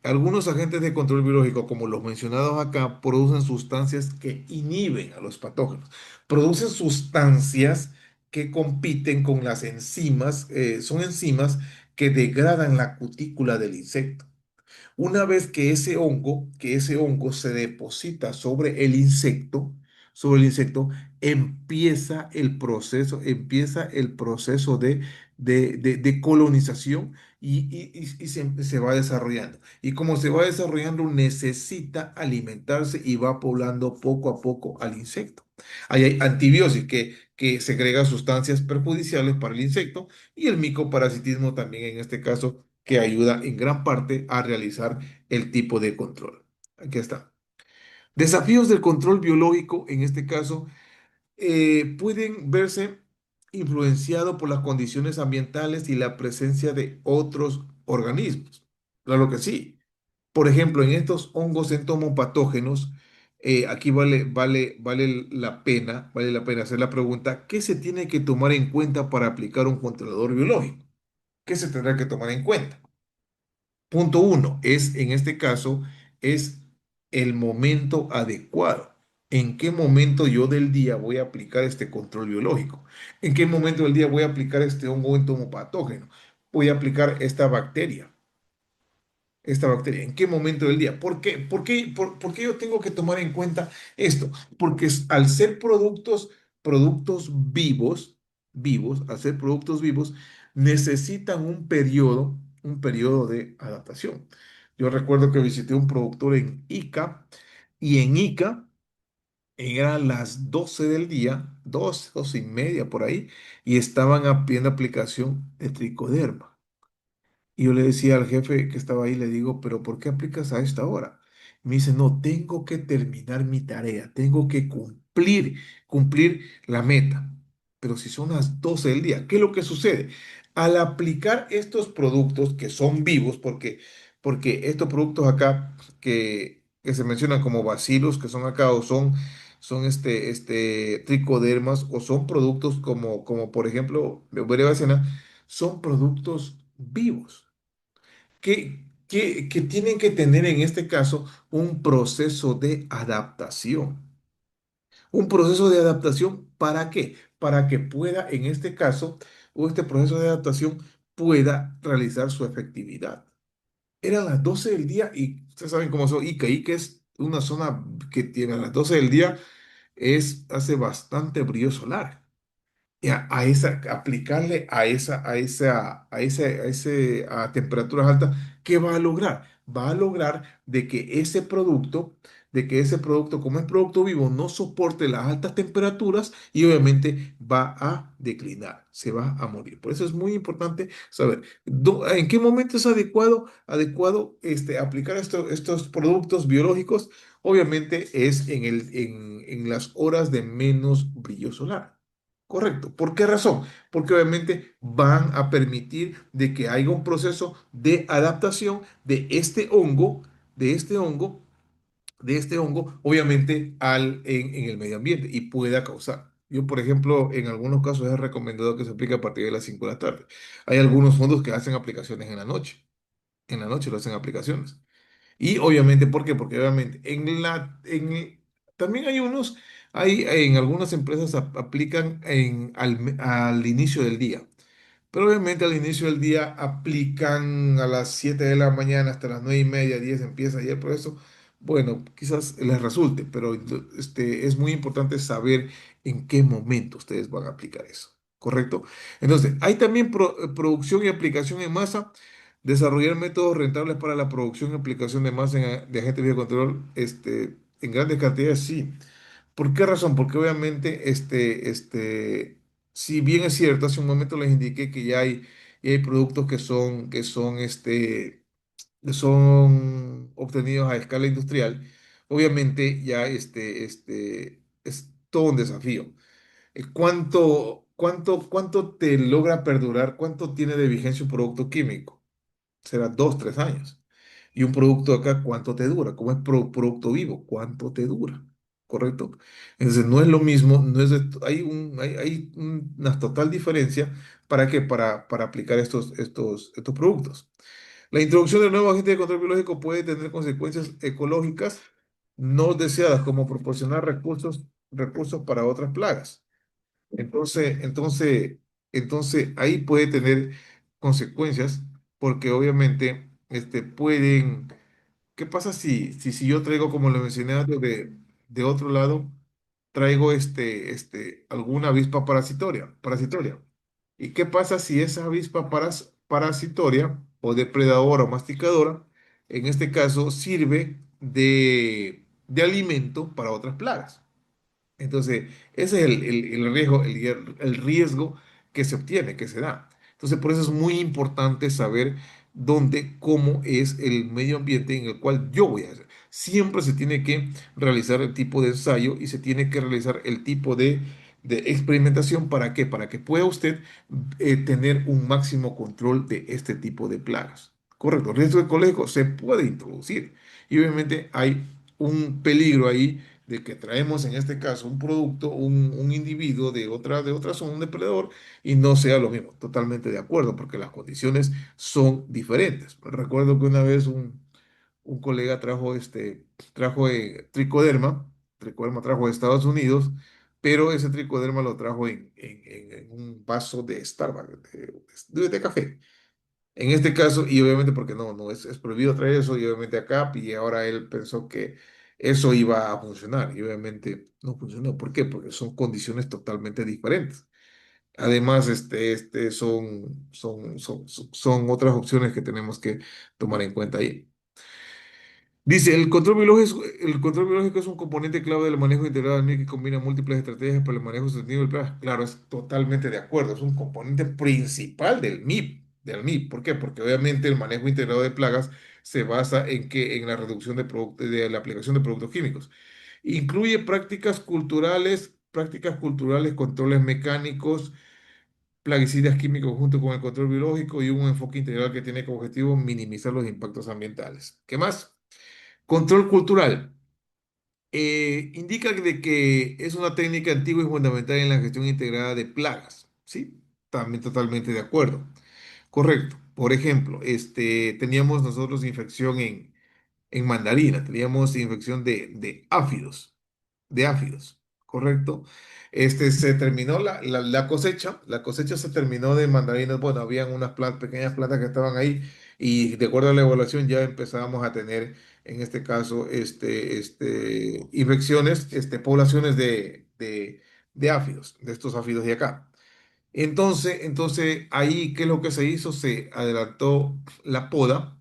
Algunos agentes de control biológico, como los mencionados acá, producen sustancias que inhiben a los patógenos. Producen sustancias que compiten con las enzimas, son enzimas que degradan la cutícula del insecto. Una vez que ese hongo se deposita sobre el insecto, empieza el proceso de colonización y se va desarrollando. Y como se va desarrollando, necesita alimentarse y va poblando poco a poco al insecto. Ahí hay antibiosis que segrega sustancias perjudiciales para el insecto y el micoparasitismo también en este caso que ayuda en gran parte a realizar el tipo de control. Aquí está. Desafíos del control biológico, en este caso, pueden verse influenciados por las condiciones ambientales y la presencia de otros organismos. Claro que sí. Por ejemplo, en estos hongos entomopatógenos, aquí vale la pena hacer la pregunta, ¿qué se tiene que tomar en cuenta para aplicar un controlador biológico? ¿Qué se tendrá que tomar en cuenta? Punto uno, en este caso, es el momento adecuado. ¿En qué momento yo del día voy a aplicar este control biológico? ¿En qué momento del día voy a aplicar este hongo entomopatógeno? Voy a aplicar esta bacteria. ¿En qué momento del día? ¿Por qué? ¿Por qué yo tengo que tomar en cuenta esto? Porque al ser productos al ser productos vivos, necesitan un periodo de adaptación. Yo recuerdo que visité un productor en Ica y en Ica eran las 12 del día, 12 y media por ahí, y estaban pidiendo aplicación de tricoderma. Y yo le decía al jefe que estaba ahí, le digo, pero ¿por qué aplicas a esta hora? Me dice, no, tengo que terminar mi tarea, tengo que cumplir la meta. Pero si son las 12 del día, ¿qué es lo que sucede? Al aplicar estos productos que son vivos, porque estos productos acá que se mencionan como bacilos, que son acá o son son tricodermas o son productos como por ejemplo, Brevacena, son productos vivos que tienen que tener en este caso un proceso de adaptación. Un proceso de adaptación, ¿para qué? Para que pueda, en este caso, o este proceso de adaptación pueda realizar su efectividad. Eran las 12 del día y ustedes saben cómo son Ica. Ica es una zona que tiene a las 12 del día, hace bastante brillo solar y aplicarle a temperaturas altas, ¿qué va a lograr? Va a lograr de que ese producto, como es producto vivo, no soporte las altas temperaturas y obviamente va a declinar, se va a morir. Por eso es muy importante saber en qué momento es adecuado aplicar estos productos biológicos. Obviamente es en las horas de menos brillo solar. Correcto. ¿Por qué razón? Porque obviamente van a permitir de que haya un proceso de adaptación de este hongo, obviamente en el medio ambiente y pueda causar. Yo, por ejemplo, en algunos casos es recomendado que se aplique a partir de las 5 de la tarde. Hay algunos fondos que hacen aplicaciones en la noche. En la noche lo hacen aplicaciones. Y obviamente, ¿por qué? Porque obviamente también hay en algunas empresas aplican al inicio del día. Pero obviamente al inicio del día aplican a las 7 de la mañana hasta las 9:30, 10 empieza ya el proceso. Bueno, quizás les resulte, pero es muy importante saber en qué momento ustedes van a aplicar eso, ¿correcto? Entonces, hay también producción y aplicación en masa. Desarrollar métodos rentables para la producción y aplicación de masa de agentes de control en grandes cantidades, sí. ¿Por qué razón? Porque obviamente, si bien es cierto, hace un momento les indiqué que ya hay productos que son obtenidos a escala industrial, obviamente ya es todo un desafío. ¿Cuánto te logra perdurar? ¿Cuánto tiene de vigencia un producto químico? Será 2, 3 años. Y un producto acá, ¿cuánto te dura? Como es producto vivo, ¿cuánto te dura? ¿Correcto? Entonces, no es lo mismo, no es hay una total diferencia. ¿Para qué? Para aplicar estos productos. La introducción de nuevos agentes de control biológico puede tener consecuencias ecológicas no deseadas, como proporcionar recursos para otras plagas. Entonces, entonces, entonces ahí puede tener consecuencias porque obviamente ¿qué pasa si yo traigo, como lo mencioné antes, de otro lado, traigo alguna avispa parasitoria? ¿Y qué pasa si esa avispa parasitoria o depredadora o masticadora, en este caso, sirve de alimento para otras plagas? Entonces, ese es el riesgo que se obtiene, que se da. Entonces, por eso es muy importante saber cómo es el medio ambiente en el cual yo voy a hacer. Siempre se tiene que realizar el tipo de ensayo y se tiene que realizar el tipo de experimentación. ¿Para qué? Para que pueda usted tener un máximo control de este tipo de plagas. Correcto, el riesgo ecológico se puede introducir y obviamente hay un peligro ahí de que traemos en este caso un producto, un individuo de otra zona, un depredador, y no sea lo mismo. Totalmente de acuerdo, porque las condiciones son diferentes. Recuerdo que una vez un colega trajo tricoderma trajo de Estados Unidos, pero ese tricoderma lo trajo en un vaso de Starbucks, de café. En este caso, y obviamente porque no es prohibido traer eso, y obviamente acá, y ahora él pensó que eso iba a funcionar, y obviamente no funcionó. ¿Por qué? Porque son condiciones totalmente diferentes. Además, son otras opciones que tenemos que tomar en cuenta ahí. Dice, el control biológico es un componente clave del manejo integrado del MIP que combina múltiples estrategias para el manejo sostenible del plaga. Claro, es totalmente de acuerdo, es un componente principal del MIP. ¿Por qué? Porque obviamente el manejo integrado de plagas se basa en la reducción de la aplicación de productos químicos. Incluye prácticas culturales, controles mecánicos, plaguicidas químicos junto con el control biológico y un enfoque integral que tiene como objetivo minimizar los impactos ambientales. ¿Qué más? Control cultural. indica de que es una técnica antigua y fundamental en la gestión integrada de plagas, ¿sí? También totalmente de acuerdo. Correcto. Por ejemplo, teníamos nosotros infección en mandarina, teníamos infección de áfidos, ¿correcto? Se terminó la cosecha se terminó de mandarinas, bueno, habían unas pequeñas plantas que estaban ahí y de acuerdo a la evaluación ya empezábamos a tener, en este caso, infecciones, poblaciones de áfidos, de estos áfidos de acá. Entonces ahí, ¿qué es lo que se hizo? Se adelantó la poda,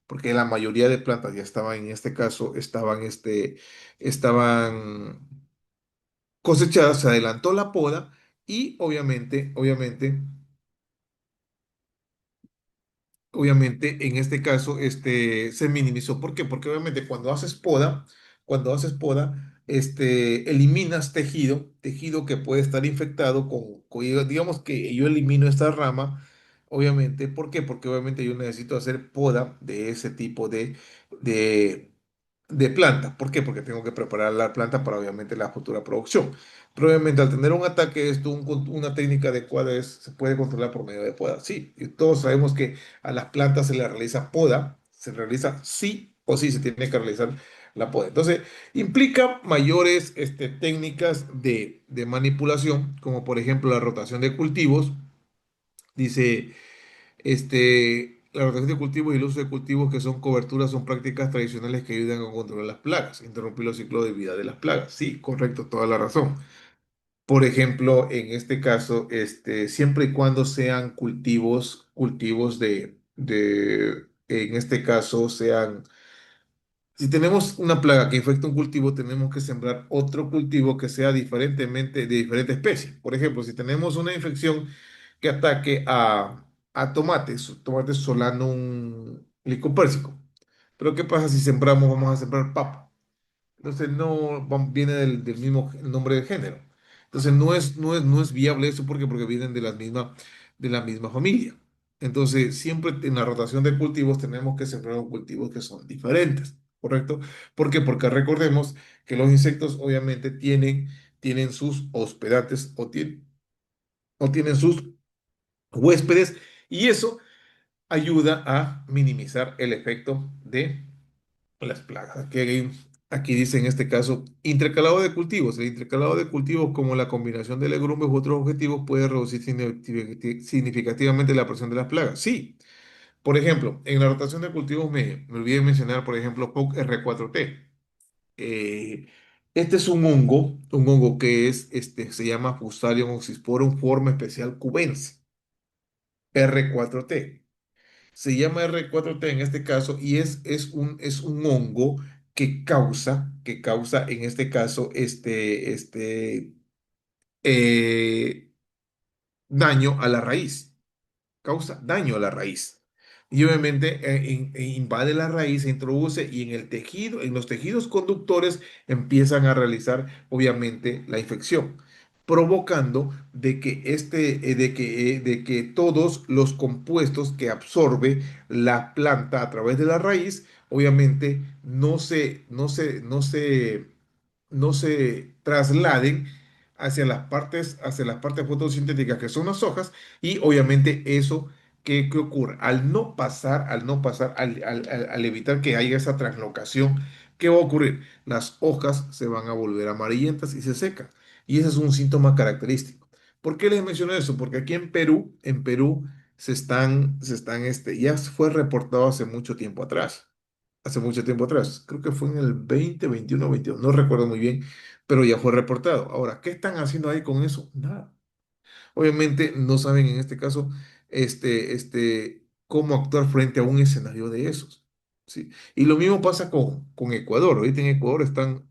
porque la mayoría de plantas ya estaban, en este caso, estaban cosechadas, se adelantó la poda y obviamente, en este caso, se minimizó. ¿Por qué? Porque obviamente cuando haces poda, eliminas tejido que puede estar infectado digamos que yo elimino esta rama, obviamente. ¿Por qué? Porque obviamente yo necesito hacer poda de ese tipo de, de planta. ¿Por qué? Porque tengo que preparar la planta para obviamente la futura producción. Pero obviamente al tener un ataque, una técnica adecuada se puede controlar por medio de poda. Sí, y todos sabemos que a las plantas se les realiza poda, se realiza sí o sí, se tiene que realizar la poda. Entonces, implica mayores técnicas de manipulación, como por ejemplo la rotación de cultivos. Dice, la rotación de cultivos y el uso de cultivos que son coberturas son prácticas tradicionales que ayudan a controlar las plagas, interrumpir los ciclos de vida de las plagas. Sí, correcto, toda la razón. Por ejemplo, en este caso, siempre y cuando sean cultivos en este caso, si tenemos una plaga que infecta un cultivo, tenemos que sembrar otro cultivo que sea diferentemente de diferente especie. Por ejemplo, si tenemos una infección que ataque a tomates solanum licopérsico. Pero ¿qué pasa si vamos a sembrar papa? Entonces viene del mismo nombre del género. Entonces no es viable eso porque vienen de la misma familia. Entonces siempre en la rotación de cultivos tenemos que sembrar cultivos que son diferentes, ¿correcto? ¿Por qué? Porque recordemos que los insectos obviamente tienen sus hospedantes o tienen sus huéspedes y eso ayuda a minimizar el efecto de las plagas. Aquí dice en este caso, intercalado de cultivos. El intercalado de cultivos, como la combinación de legumbres u otros objetivos, puede reducir significativamente la presión de las plagas. Sí, por ejemplo, en la rotación de cultivos me olvidé mencionar, por ejemplo, POC R4T. Eh, este es un hongo que se llama Fusarium oxysporum forma especial cubense, R4T. Se llama R4T en este caso y es un hongo que causa en este caso eh, daño a la raíz, causa daño a la raíz. Y obviamente invade la raíz, se introduce y en los tejidos conductores empiezan a realizar obviamente la infección, provocando de que todos los compuestos que absorbe la planta a través de la raíz, obviamente no se trasladen hacia las partes fotosintéticas que son las hojas y obviamente eso, ¿qué ocurre? Al evitar que haya esa translocación, ¿qué va a ocurrir? Las hojas se van a volver amarillentas y se secan. Y ese es un síntoma característico. ¿Por qué les menciono eso? Porque aquí en Perú ya fue reportado hace mucho tiempo atrás. Creo que fue en el 2021 22, no recuerdo muy bien, pero ya fue reportado. Ahora, ¿qué están haciendo ahí con eso? Nada. Obviamente no saben en este caso cómo actuar frente a un escenario de esos. ¿Sí? Y lo mismo pasa con Ecuador. Ahorita en Ecuador están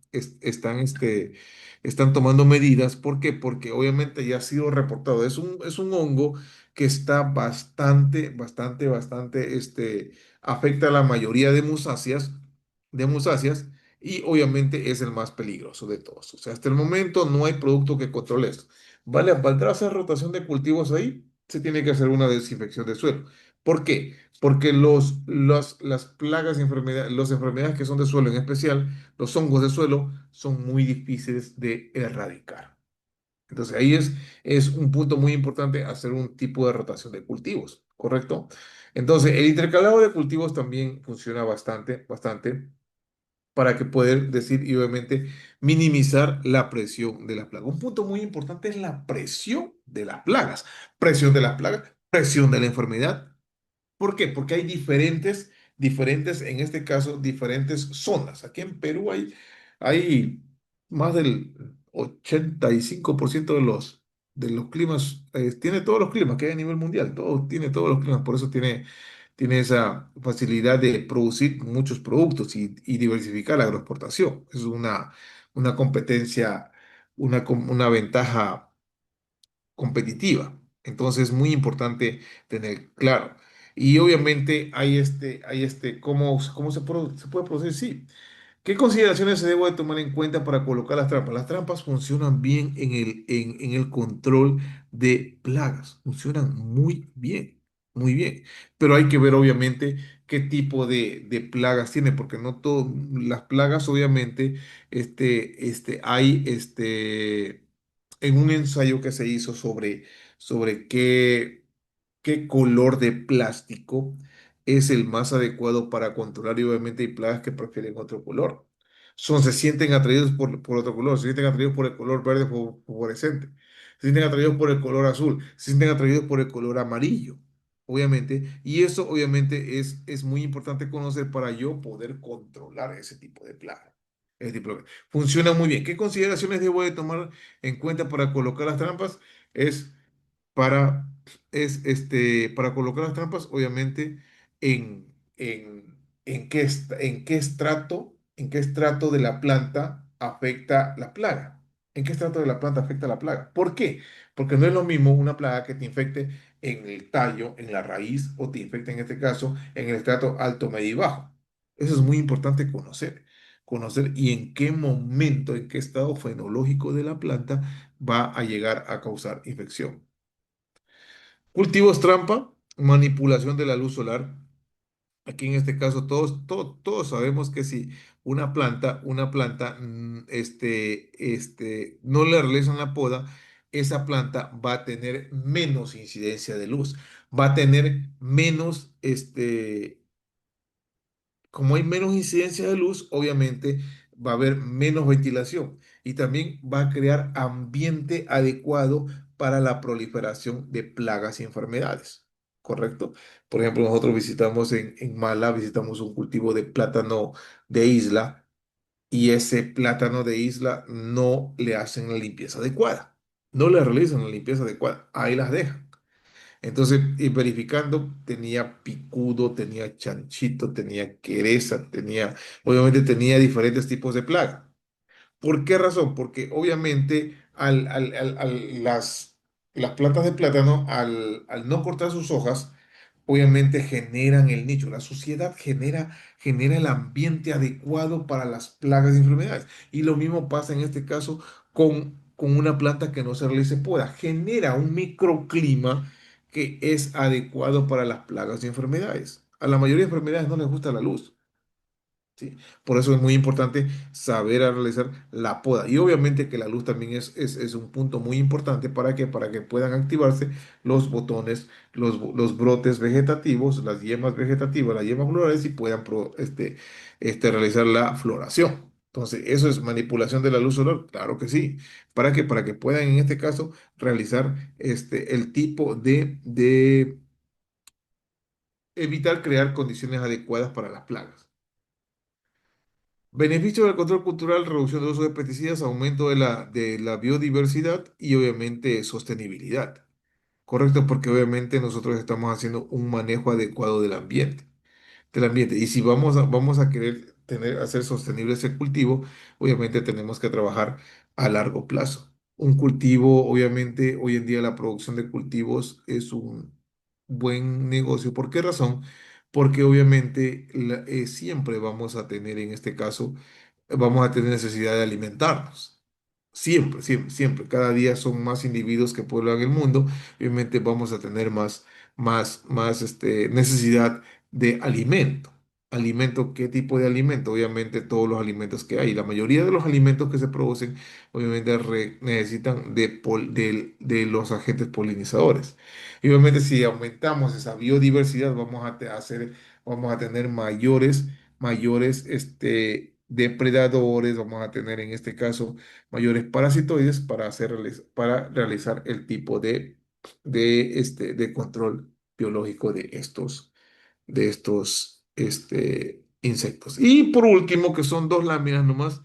tomando medidas. ¿Por qué? Porque obviamente ya ha sido reportado. Es un hongo que está bastante, afecta a la mayoría de musáceas y obviamente es el más peligroso de todos. O sea, hasta el momento no hay producto que controle esto. ¿Valdrá hacer rotación de cultivos ahí? Se tiene que hacer una desinfección de suelo. ¿Por qué? Porque las plagas y enfermedades, las enfermedades que son de suelo en especial, los hongos de suelo, son muy difíciles de erradicar. Entonces es un punto muy importante hacer un tipo de rotación de cultivos, ¿correcto? Entonces el intercalado de cultivos también funciona bastante, bastante para que poder decir y obviamente minimizar la presión de las plagas. Un punto muy importante es la presión de las plagas. Presión de las plagas, presión de la enfermedad. ¿Por qué? Porque hay diferentes, en este caso, diferentes zonas. Aquí en Perú hay más del 85% de los climas, tiene todos los climas que hay a nivel mundial, tiene todos los climas, por eso tiene esa facilidad de producir muchos productos y diversificar la agroexportación. Es una competencia, una ventaja competitiva. Entonces es muy importante tener claro. Y obviamente ¿cómo se puede producir? Sí. ¿Qué consideraciones se debe de tomar en cuenta para colocar las trampas? Las trampas funcionan bien en el control de plagas. Funcionan muy bien, muy bien. Pero hay que ver obviamente qué tipo de plagas tiene, porque no todas las plagas obviamente, hay en un ensayo que se hizo sobre qué color de plástico es el más adecuado para controlar y obviamente hay plagas que prefieren otro color. Se sienten atraídos por otro color, se sienten atraídos por el color verde fluorescente, se sienten atraídos por el color azul, se sienten atraídos por el color amarillo, obviamente. Y eso obviamente es muy importante conocer para yo poder controlar ese tipo de plagas. Ese tipo de- Funciona muy bien. ¿Qué consideraciones debo de tomar en cuenta para colocar las trampas? Es para, para colocar las trampas, obviamente, en qué estrato de la planta afecta la plaga. ¿En qué estrato de la planta afecta la plaga? ¿Por qué? Porque no es lo mismo una plaga que te infecte en el tallo, en la raíz, o te infecte en este caso en el estrato alto, medio y bajo. Eso es muy importante conocer y en qué momento, en qué estado fenológico de la planta va a llegar a causar infección. Cultivos trampa, manipulación de la luz solar. Aquí en este caso todos sabemos que si una planta no le realizan la poda, esa planta va a tener menos incidencia de luz, va a tener menos, como hay menos incidencia de luz, obviamente va a haber menos ventilación y también va a crear ambiente adecuado para la proliferación de plagas y enfermedades. ¿Correcto? Por ejemplo, nosotros visitamos en Mala, visitamos un cultivo de plátano de isla y ese plátano de isla no le hacen la limpieza adecuada. No le realizan la limpieza adecuada. Ahí las dejan. Entonces, y verificando, tenía picudo, tenía chanchito, tenía quereza, obviamente tenía diferentes tipos de plaga. ¿Por qué razón? Porque obviamente las plantas de plátano, al no cortar sus hojas, obviamente generan el nicho. La suciedad genera el ambiente adecuado para las plagas y enfermedades. Y lo mismo pasa en este caso con una planta que no se realice poda. Genera un microclima que es adecuado para las plagas y enfermedades. A la mayoría de enfermedades no les gusta la luz. ¿Sí? Por eso es muy importante saber a realizar la poda. Y obviamente que la luz también es un punto muy importante para que puedan activarse los botones, los brotes vegetativos, las yemas vegetativas, las yemas florales y puedan realizar la floración. Entonces, ¿eso es manipulación de la luz solar? Claro que sí. ¿Para qué? Para que puedan en este caso realizar el tipo de evitar crear condiciones adecuadas para las plagas. Beneficio del control cultural, reducción del uso de pesticidas, aumento de la biodiversidad y obviamente sostenibilidad. Correcto, porque obviamente nosotros estamos haciendo un manejo adecuado del ambiente. Y si vamos a querer hacer sostenible ese cultivo, obviamente tenemos que trabajar a largo plazo. Un cultivo, obviamente, hoy en día la producción de cultivos es un buen negocio. ¿Por qué razón? Porque obviamente siempre vamos a tener, en este caso, vamos a tener necesidad de alimentarnos. Siempre, siempre, siempre. Cada día son más individuos que pueblan el mundo. Obviamente vamos a tener más necesidad de alimento. ¿Alimento? ¿Qué tipo de alimento? Obviamente todos los alimentos que hay. La mayoría de los alimentos que se producen, obviamente necesitan de los agentes polinizadores. Y obviamente si aumentamos esa biodiversidad, vamos a tener mayores depredadores, vamos a tener en este caso mayores parasitoides para realizar el tipo de control biológico de estos insectos. Y por último, que son dos láminas nomás,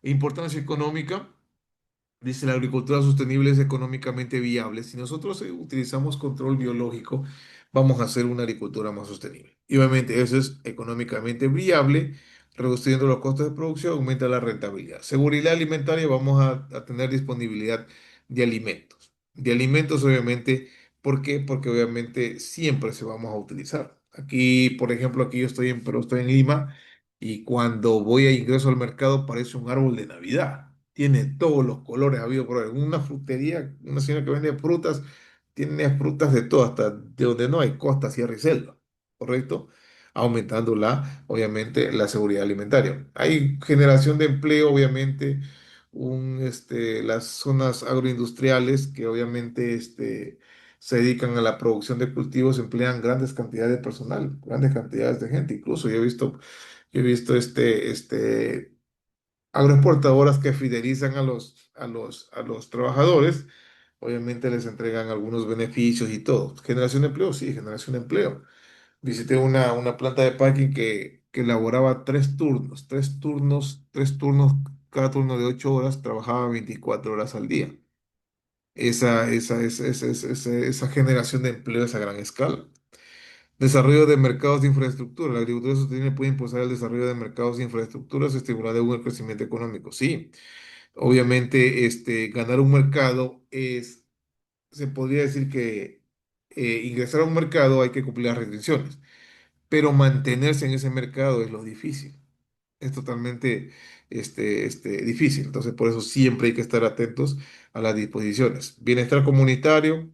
importancia económica. Dice, la agricultura sostenible es económicamente viable. Si nosotros utilizamos control biológico, vamos a hacer una agricultura más sostenible. Y obviamente eso es económicamente viable, reduciendo los costos de producción, aumenta la rentabilidad. Seguridad alimentaria, vamos a tener disponibilidad de alimentos. De alimentos, obviamente, ¿por qué? Porque obviamente siempre se vamos a utilizar. Aquí, por ejemplo, aquí yo estoy en Lima y cuando voy a ingreso al mercado parece un árbol de Navidad. Tiene todos los colores habido por haber. Una frutería, una señora que vende frutas, tiene frutas de todo, hasta de donde no hay costa, sierra y selva, ¿correcto? Aumentando obviamente, la seguridad alimentaria. Hay generación de empleo, obviamente, las zonas agroindustriales que obviamente se dedican a la producción de cultivos, emplean grandes cantidades de personal, grandes cantidades de gente. Incluso yo he visto agroexportadoras que fidelizan a los trabajadores, obviamente les entregan algunos beneficios y todo. ¿Generación de empleo? Sí, generación de empleo. Visité una planta de packing que elaboraba tres turnos, cada turno de 8 horas, trabajaba 24 horas al día. Esa generación de empleo es a gran escala. Desarrollo de mercados de infraestructura. La agricultura sostenible puede impulsar el desarrollo de mercados de infraestructuras, estimular el crecimiento económico. Sí, obviamente, ganar un mercado se podría decir que ingresar a un mercado hay que cumplir las restricciones, pero mantenerse en ese mercado es lo difícil. Es totalmente difícil. Entonces, por eso siempre hay que estar atentos a las disposiciones. Bienestar comunitario,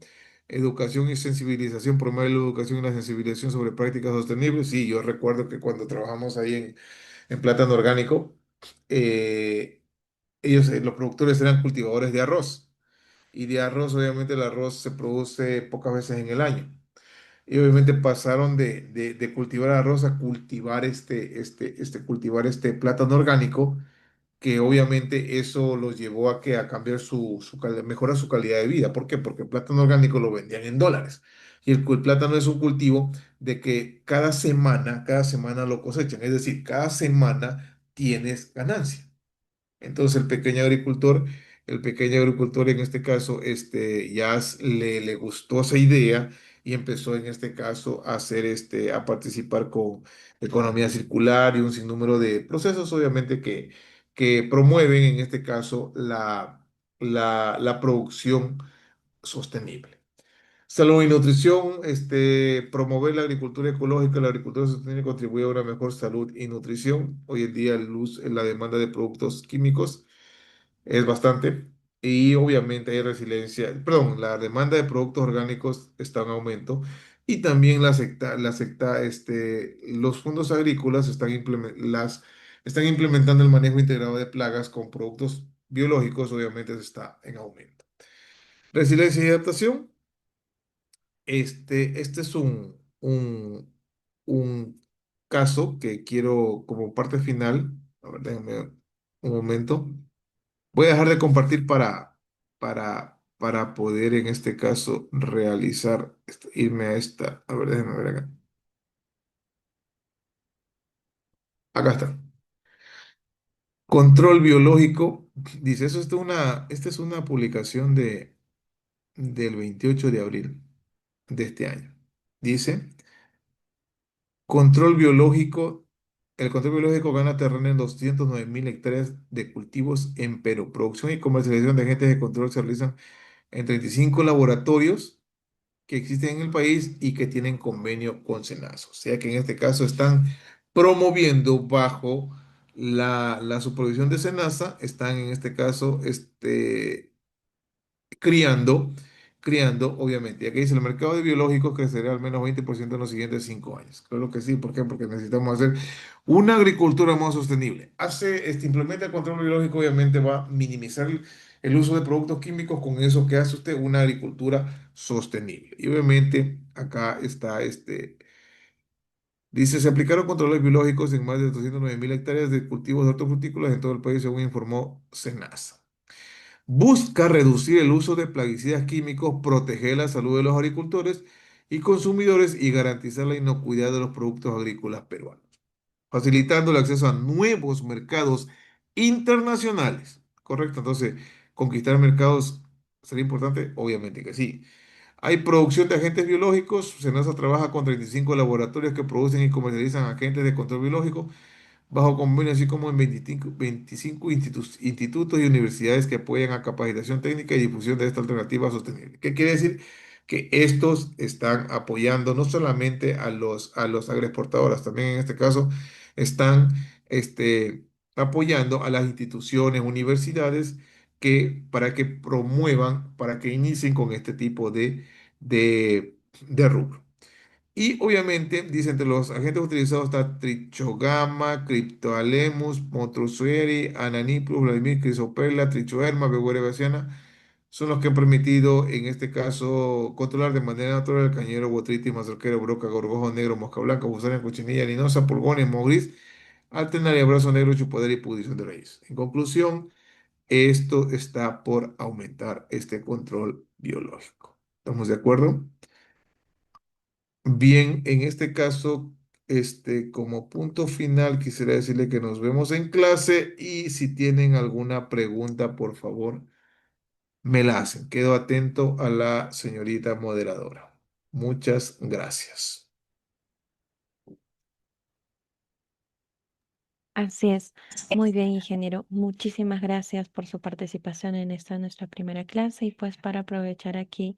educación y sensibilización, promover la educación y la sensibilización sobre prácticas sostenibles. Sí, yo recuerdo que cuando trabajamos ahí en plátano orgánico, eh, los productores eran cultivadores de arroz. Y de arroz, obviamente, el arroz se produce pocas veces en el año. Y obviamente pasaron de cultivar arroz a cultivar este plátano orgánico, que obviamente eso los llevó a cambiar mejorar su calidad de vida. ¿Por qué? Porque el plátano orgánico lo vendían en dólares. Y el plátano es un cultivo de que cada semana lo cosechan. Es decir, cada semana tienes ganancia. Entonces el pequeño agricultor en este caso, le gustó esa idea y empezó en este caso a participar con economía circular y un sinnúmero de procesos, obviamente, que promueven en este caso la producción sostenible. Salud y nutrición, promover la agricultura ecológica, la agricultura sostenible contribuye a una mejor salud y nutrición. Hoy en día, la demanda de productos químicos es bastante. Y obviamente hay resiliencia, perdón, la demanda de productos orgánicos está en aumento. Y también los fondos agrícolas están implementando el manejo integrado de plagas con productos biológicos, obviamente está en aumento. Resiliencia y adaptación. Este es un caso que quiero como parte final. A ver, déjame un momento. Voy a dejar de compartir para poder en este caso irme a esta. A ver, déjenme ver acá. Acá está. Control biológico. Dice, esta es una publicación del 28 de abril de este año. Dice, control biológico. El control biológico gana terreno en 209.000 hectáreas de cultivos en Perú. Producción y comercialización de agentes de control se realizan en 35 laboratorios que existen en el país y que tienen convenio con SENASA. O sea que en este caso están promoviendo bajo la supervisión de SENASA están en este caso criando, criando, obviamente. Y aquí dice, el mercado de biológicos crecerá al menos 20% en los siguientes 5 años. Claro que sí, ¿por qué? Porque necesitamos hacer una agricultura más sostenible. Implementa el control biológico, obviamente va a minimizar el uso de productos químicos, con eso que hace usted una agricultura sostenible. Y obviamente acá está dice, se aplicaron controles biológicos en más de 209.000 hectáreas de cultivos de hortofrutícolas en todo el país, según informó SENASA. Busca reducir el uso de plaguicidas químicos, proteger la salud de los agricultores y consumidores y garantizar la inocuidad de los productos agrícolas peruanos, facilitando el acceso a nuevos mercados internacionales. ¿Correcto? Entonces, conquistar mercados sería importante, obviamente que sí. Hay producción de agentes biológicos. SENASA trabaja con 35 laboratorios que producen y comercializan agentes de control biológico bajo convenio, así como en 25 institutos y universidades que apoyan a capacitación técnica y difusión de esta alternativa sostenible. ¿Qué quiere decir? Que estos están apoyando no solamente a los agroexportadores, también en este caso están apoyando a las instituciones, universidades, para que promuevan, para que inicien con este tipo de rubro. Y obviamente, dice, entre los agentes utilizados está Trichogama, Cryptoalemus, Montrousseri, Ananiplus, Vladimir, Crisopela, Trichoderma, Beguera baciana, son los que han permitido, en este caso, controlar de manera natural el cañero, botritis, mazorquero, broca, gorgojo negro, mosca blanca, gusania, cochinilla, linosa, pulgones, mogris, alternaria, brazo negro, chupadera y pudrición de raíz. En conclusión, esto está por aumentar este control biológico. ¿Estamos de acuerdo? Bien, en este caso, como punto final, quisiera decirle que nos vemos en clase y si tienen alguna pregunta, por favor, me la hacen. Quedo atento a la señorita moderadora. Muchas gracias. Así es. Muy bien, ingeniero. Muchísimas gracias por su participación en esta nuestra primera clase y pues para aprovechar aquí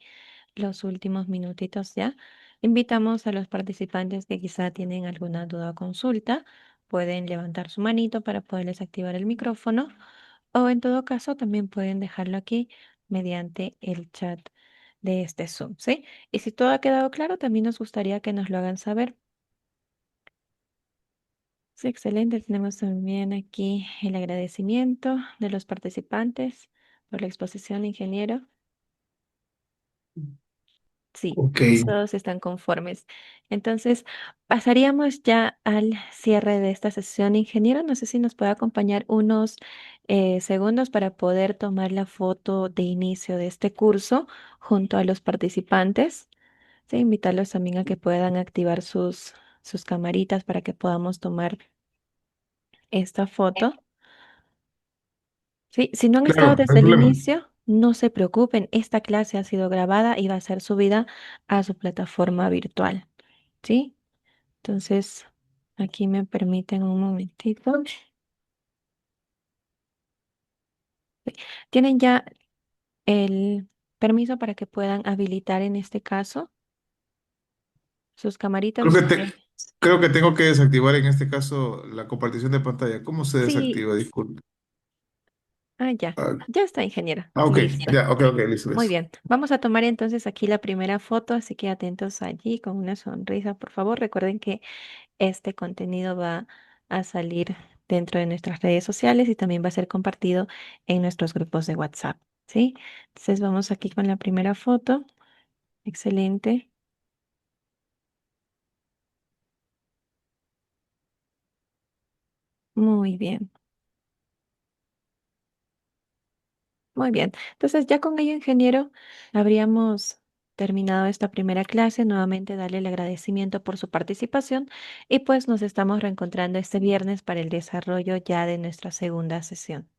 los últimos minutitos ya, invitamos a los participantes que quizá tienen alguna duda o consulta, pueden levantar su manito para poderles activar el micrófono o en todo caso también pueden dejarlo aquí mediante el chat de este Zoom, ¿sí? Y si todo ha quedado claro, también nos gustaría que nos lo hagan saber. Sí, excelente. Tenemos también aquí el agradecimiento de los participantes por la exposición, ingeniero. Sí, Ok, todos están conformes. Entonces, pasaríamos ya al cierre de esta sesión, ingeniero. No sé si nos puede acompañar unos segundos para poder tomar la foto de inicio de este curso junto a los participantes. Sí, invitarlos también a que puedan activar sus camaritas para que podamos tomar esta foto. Sí, si no han estado claro, no hay desde el problema. inicio, no se preocupen. Esta clase ha sido grabada y va a ser subida a su plataforma virtual. ¿Sí? Entonces, aquí me permiten un momentito. ¿Tienen ya el permiso para que puedan habilitar en este caso sus camaritas? Creo que, Ustedes. creo que tengo que desactivar en este caso la compartición de pantalla. ¿Cómo se Sí. desactiva? Disculpe. Ya. Ah, Ya está, ingeniera. ok, Listo. ya, ok, ok, listo, Muy listo. bien. Vamos a tomar entonces aquí la primera foto, así que atentos allí con una sonrisa, por favor. Recuerden que este contenido va a salir dentro de nuestras redes sociales y también va a ser compartido en nuestros grupos de WhatsApp, ¿sí? Entonces vamos aquí con la primera foto. Excelente. Muy bien. Muy bien. Entonces ya con ello, ingeniero, habríamos terminado esta primera clase. Nuevamente darle el agradecimiento por su participación y pues nos estamos reencontrando este viernes para el desarrollo ya de nuestra segunda sesión.